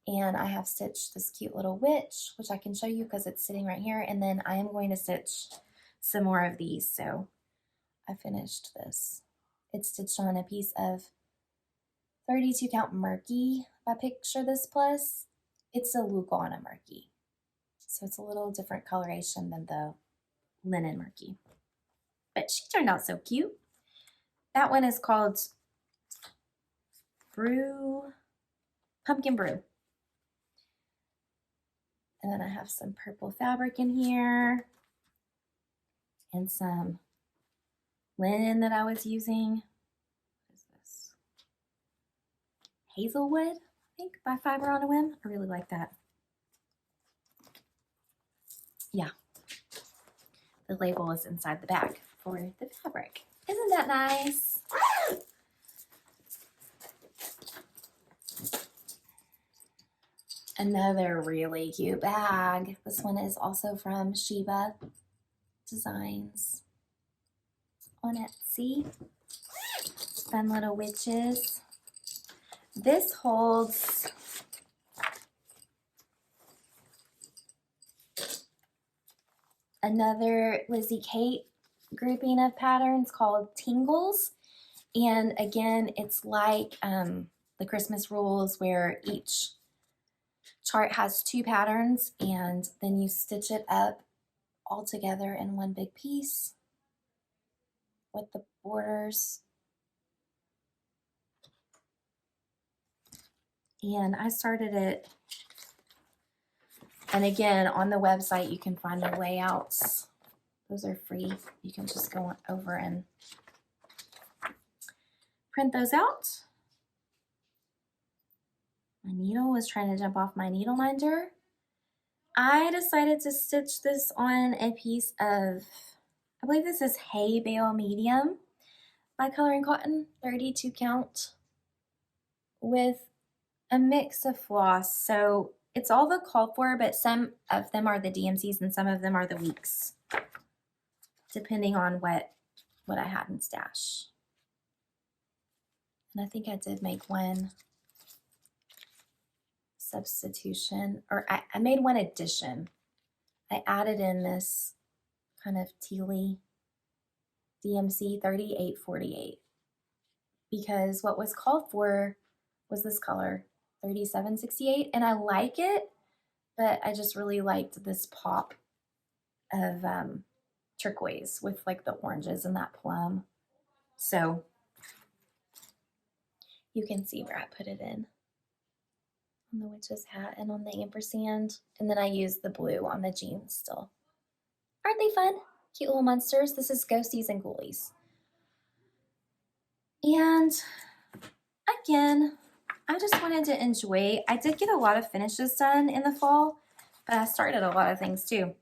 and I have stitched this cute little witch, which I can show you because it's sitting right here, and then I am going to stitch some more of these. So I finished this. It's stitched on a piece of 32 count Murky by Picture This Plus. It's a Lugana Murky, so it's a little different coloration than the linen Murky, but she turned out so cute. That one is called Pumpkin Brew. And then I have some purple fabric in here and some linen that I was using. What is this? Hazelwood, I think, by Fiber on a Whim. I really like that. Yeah. The label is inside the bag for the fabric. Isn't that nice? Another really cute bag. This one is also from Shiva Designs on Etsy. Fun little witches. This holds another Lizzie Kate grouping of patterns called Tingles. And again, it's like the Christmas rules where each chart has 2 patterns and then you stitch it up all together in one big piece with the borders. And I started it, and again, on the website you can find the layouts. Those are free. You can just go over and print those out. My needle was trying to jump off my needle minder. I decided to stitch this on a piece of, I believe this is Hay Bale Medium by Color & Cotton, 32 count, with a mix of floss. So it's all the called for, but some of them are the DMCs and some of them are the weeks, depending on what I had in stash. And I think I did make one substitution, or I made one addition. I added in this kind of tealy DMC 3848 because what was called for was this color 3768, and I like it, but I just really liked this pop of turquoise with like the oranges and that plum. So you can see where I put it in on the witch's hat and on the ampersand, and then I used the blue on the jeans still. Aren't they fun? Cute little monsters. This is Ghosties and Ghoulies. And again, I just wanted to enjoy. I did get a lot of finishes done in the fall, but I started a lot of things too.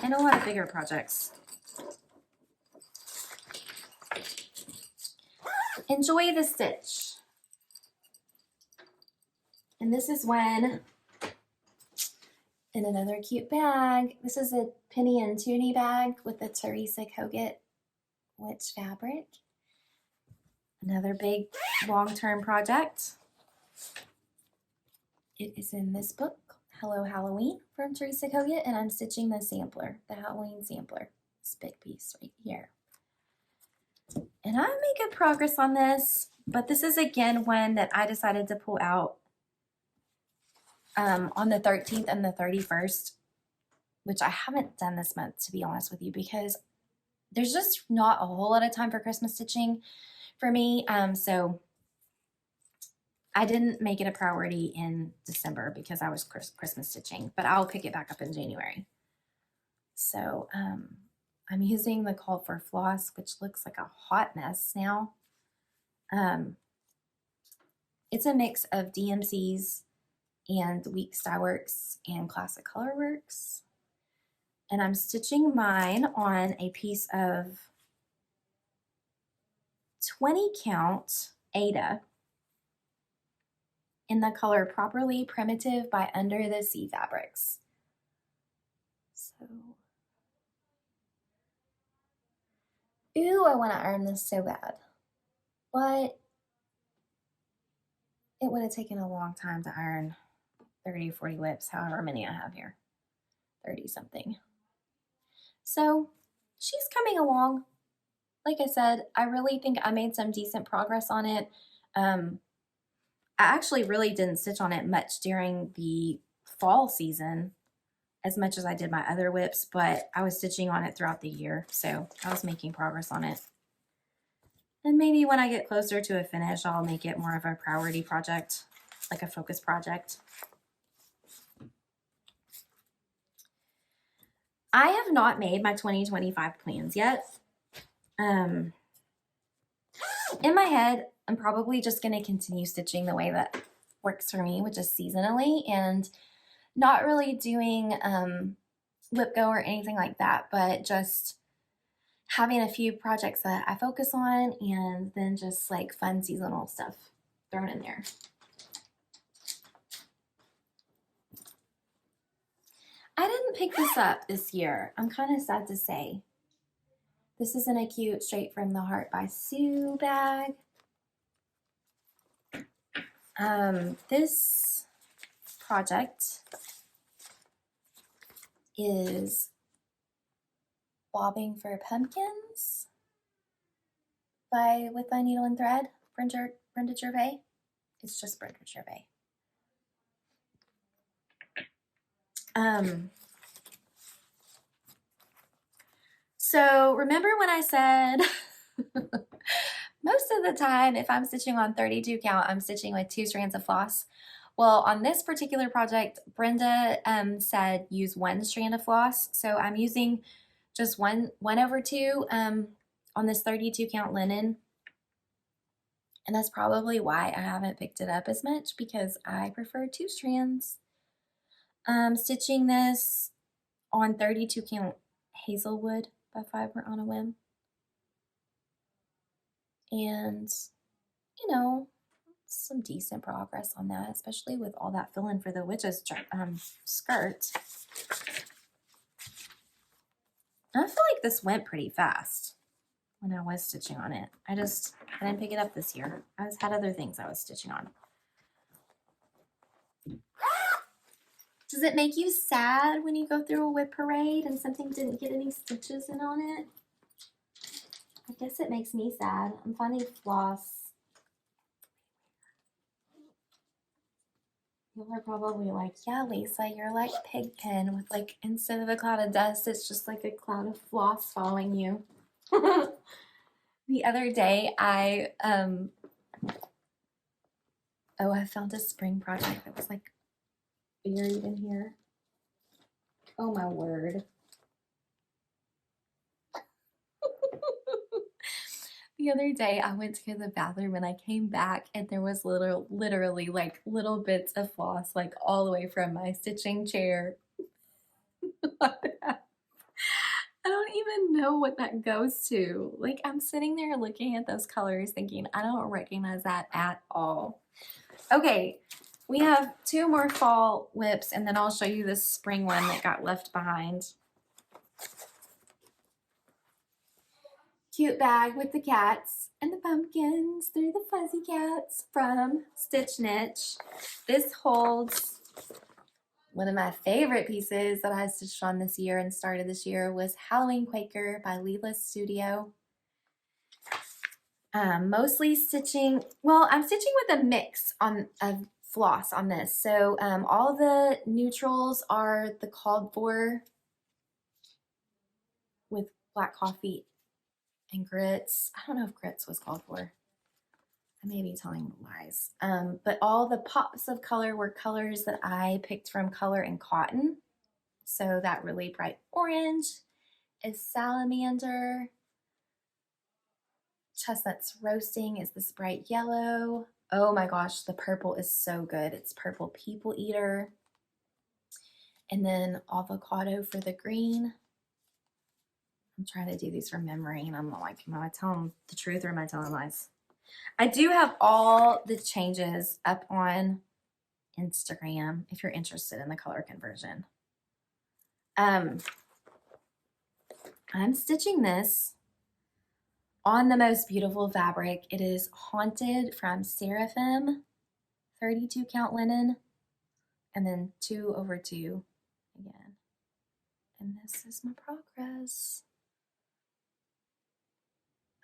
and a lot of bigger projects. Enjoy the stitch. And this is when, in another cute bag, this is a Penny and Toonie bag with the Teresa Kogut witch fabric. Another big long-term project. It is in this book, Hello Halloween from Teresa Kogut, and I'm stitching the sampler, the Halloween sampler. This big piece right here. And I made good progress on this, but this is again one that I decided to pull out on the 13th and the 31st, which I haven't done this month, to be honest with you, because there's just not a whole lot of time for Christmas stitching for me. So I didn't make it a priority in December because I was Christmas stitching, but I'll pick it back up in January. So I'm using the Call for Floss, which looks like a hot mess now. It's a mix of DMCs and WIP Styleworks and Classic Colorworks. And I'm stitching mine on a piece of 20 count Ada in the color Properly Primitive by Under the Sea Fabrics. So, ooh, I want to iron this so bad, but it would have taken a long time to iron 30 or 40 WIPs, however many I have here, 30 something. So she's coming along. Like I said, I really think I made some decent progress on it. I actually really didn't stitch on it much during the fall season as much as I did my other WIPs, but I was stitching on it throughout the year, so I was making progress on it. And maybe when I get closer to a finish, I'll make it more of a priority project, like a focus project. I have not made my 2025 plans yet. In my head, I'm probably just going to continue stitching the way that works for me, which is seasonally, and not really doing WIP Go or anything like that, but just having a few projects that I focus on and then just like fun seasonal stuff thrown in there. I didn't pick this up this year. I'm kind of sad to say. This is in a cute Straight from the Heart by Sue bag. This project is Bobbing for Pumpkins by With My Needle and Thread, Brenda Gervais. It's just Brenda Gervais. So remember when I said most of the time if I'm stitching on 32 count, I'm stitching with 2 strands of floss. Well, on this particular project, Brenda said use 1 strand of floss. So I'm using just 1/2 on this 32 count linen. And that's probably why I haven't picked it up as much, because I prefer 2 strands. Stitching this on 32 count Hazelwood by Fiber on a Whim. And, you know, some decent progress on that, especially with all that fill-in for the witch's skirt. And I feel like this went pretty fast when I was stitching on it. I didn't pick it up this year. I had other things I was stitching on. Does it make you sad when you go through a WIP parade and something didn't get any stitches in on it? I guess it makes me sad. I'm finding floss. People are probably like, yeah, Lisa, you're like Pigpen with like, instead of a cloud of dust, it's just like a cloud of floss following you. The other day, I found a spring project that was like buried in here. Oh my word. The other day I went to go to the bathroom and I came back and there was literally like little bits of floss like all the way from my stitching chair. even know what that goes to. Like, I'm sitting there looking at those colors thinking, I don't recognize that at all. Okay, we have 2 more fall WIPs, and then I'll show you this spring one that got left behind. Cute bag with the cats and the pumpkins. They're the fuzzy cats from Stitch Niche. This holds one of my favorite pieces that I stitched on this year and started this year was Halloween Quaker by Leela's Studio. Mostly stitching, well, I'm stitching with a mix of floss on this. So all the neutrals are the called for with black coffee and grits. I don't know if grits was called for. I may be telling lies. But all the pops of color were colors that I picked from Color and Cotton. So that really bright orange is salamander. Chestnuts roasting is this bright yellow. Oh my gosh, the purple is so good. It's purple people eater. And then avocado for the green. I'm trying to do these from memory and I'm like, am I telling the truth or am I telling lies? I do have all the changes up on Instagram if you're interested in the color conversion. I'm stitching this on the most beautiful fabric. It is Haunted from Seraphim, 32 count linen, and then 2/2 again. And this is my progress.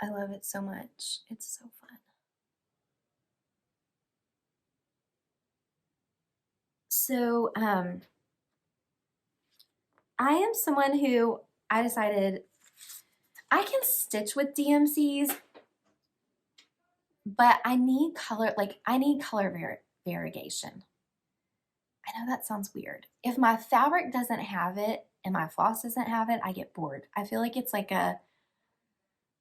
I love it so much. It's so fun. So I am someone who I decided I can stitch with DMCs, but I need color, like I need color variegation. I know that sounds weird. If my fabric doesn't have it and my floss doesn't have it, I get bored. I feel like it's like a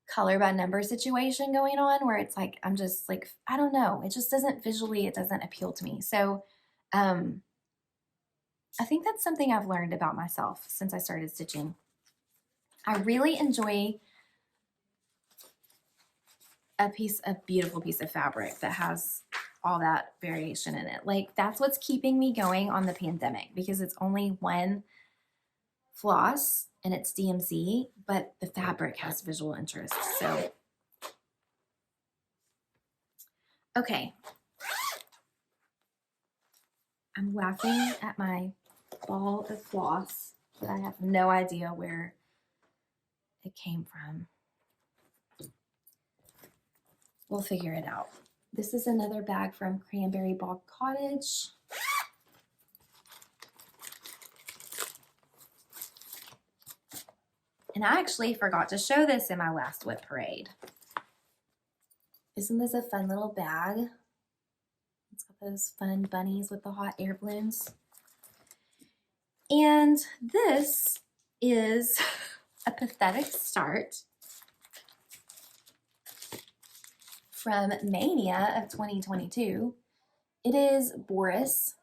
color by number situation going on where it's like, I'm just like, I don't know. It just doesn't visually, it doesn't appeal to me. So I think that's something I've learned about myself since I started stitching. I really enjoy a beautiful piece of fabric that has all that variation in it. Like that's what's keeping me going on the pandemic because it's only one floss and it's DMC, but the fabric has visual interest. So, okay. I'm laughing at my ball of floss, but I have no idea where it came from. We'll figure it out. This is another bag from Cranberry Bog Cottage. And I actually forgot to show this in my last WIP parade. Isn't this a fun little bag? It's got those fun bunnies with the hot air balloons. And this is a pathetic start from Mania of 2022. It is Boris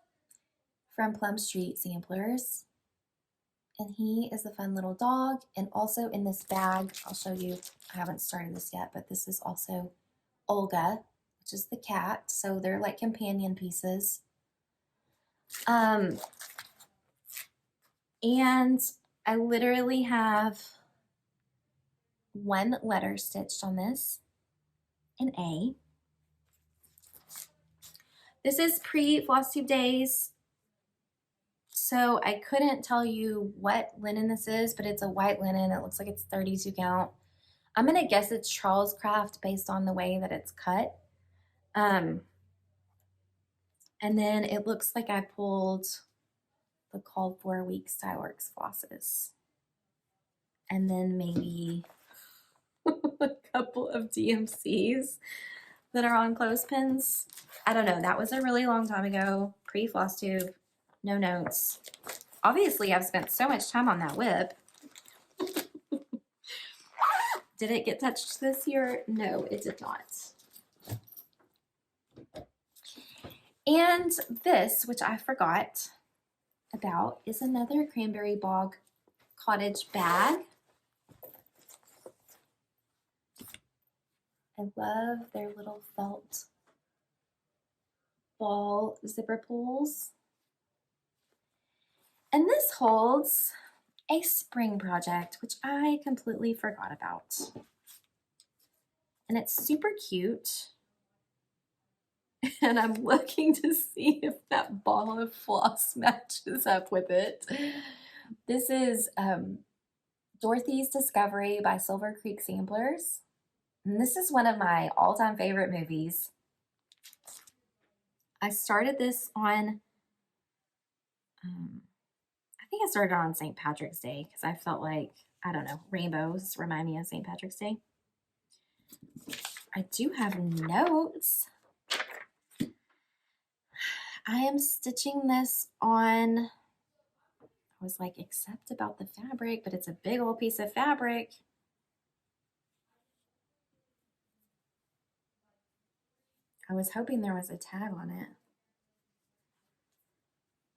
from Plum Street Samplers. And he is a fun little dog. And also in this bag, I'll show you, I haven't started this yet, but this is also Olga, which is the cat. So they're like companion pieces. And I literally have one letter stitched on this, an A. This is pre-Flosstube days, so I couldn't tell you what linen this is, but it's a white linen. It looks like it's 32 count. I'm gonna guess it's Charles Craft based on the way that it's cut. And then it looks like I pulled the called for week Styleworks flosses. And then maybe a couple of DMCs that are on clothespins. I don't know. That was a really long time ago. Pre-Flosstube, no notes. Obviously, I've spent so much time on that WIP. Did it get touched this year? No, it did not. And this, which I forgot about, is another Cranberry Bog Cottage bag. I love their little felt ball zipper pulls. And this holds a spring project, which I completely forgot about. And it's super cute. And I'm looking to see if that ball of floss matches up with it. This is Dorothy's Discovery by Silver Creek Samplers. And this is one of my all-time favorite movies. I started this on, I think I started on St. Patrick's Day because I felt like, I don't know, rainbows remind me of St. Patrick's Day. I do have notes. I am stitching this on, I was like, except about the fabric, but it's a big old piece of fabric. I was hoping there was a tag on it.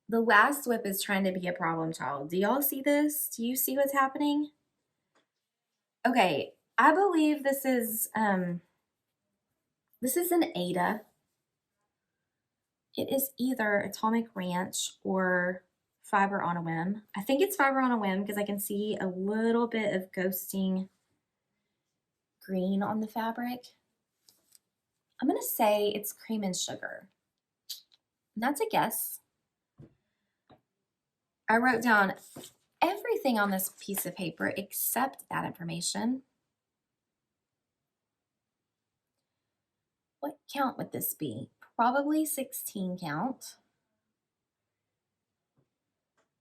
The last WIP is trying to be a problem child. Do y'all see this? Do you see what's happening? Okay, I believe this is an Ada. It is either Atomic Ranch or Fiber on a Whim. I think it's Fiber on a Whim because I can see a little bit of ghosting green on the fabric. I'm gonna say it's Cream and Sugar. And that's a guess. I wrote down everything on this piece of paper except that information. What count would this be? Probably 16 count.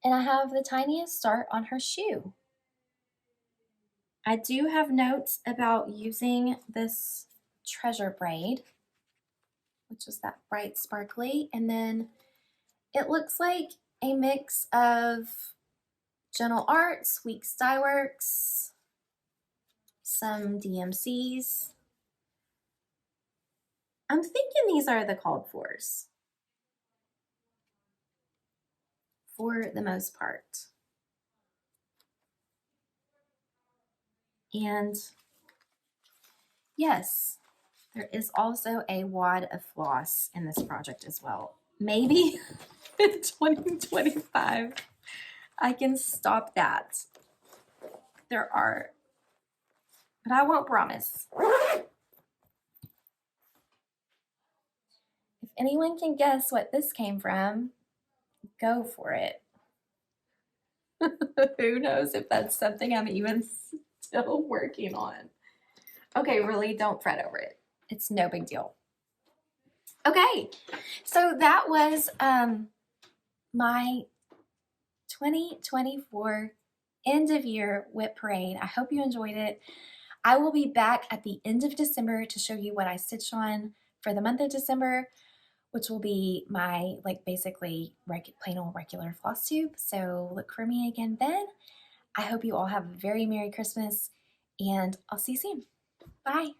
And I have the tiniest start on her shoe. I do have notes about using this treasure braid, which is that bright sparkly, and then it looks like a mix of Gentle Arts, Week Styleworks, some DMCs. I'm thinking these are the called fors for the most part. And yes, there is also a wad of floss in this project as well. Maybe in 2025, I can stop that. There are, but I won't promise. If anyone can guess what this came from, go for it. Who knows if that's something I'm even still working on. Okay, really, don't fret over it. It's no big deal. Okay, so that was my 2024 end of year WIP Parade. I hope you enjoyed it. I will be back at the end of December to show you what I stitched on for the month of December, which will be my basically plain old regular Flosstube. So look for me again then. I hope you all have a very Merry Christmas, and I'll see you soon. Bye.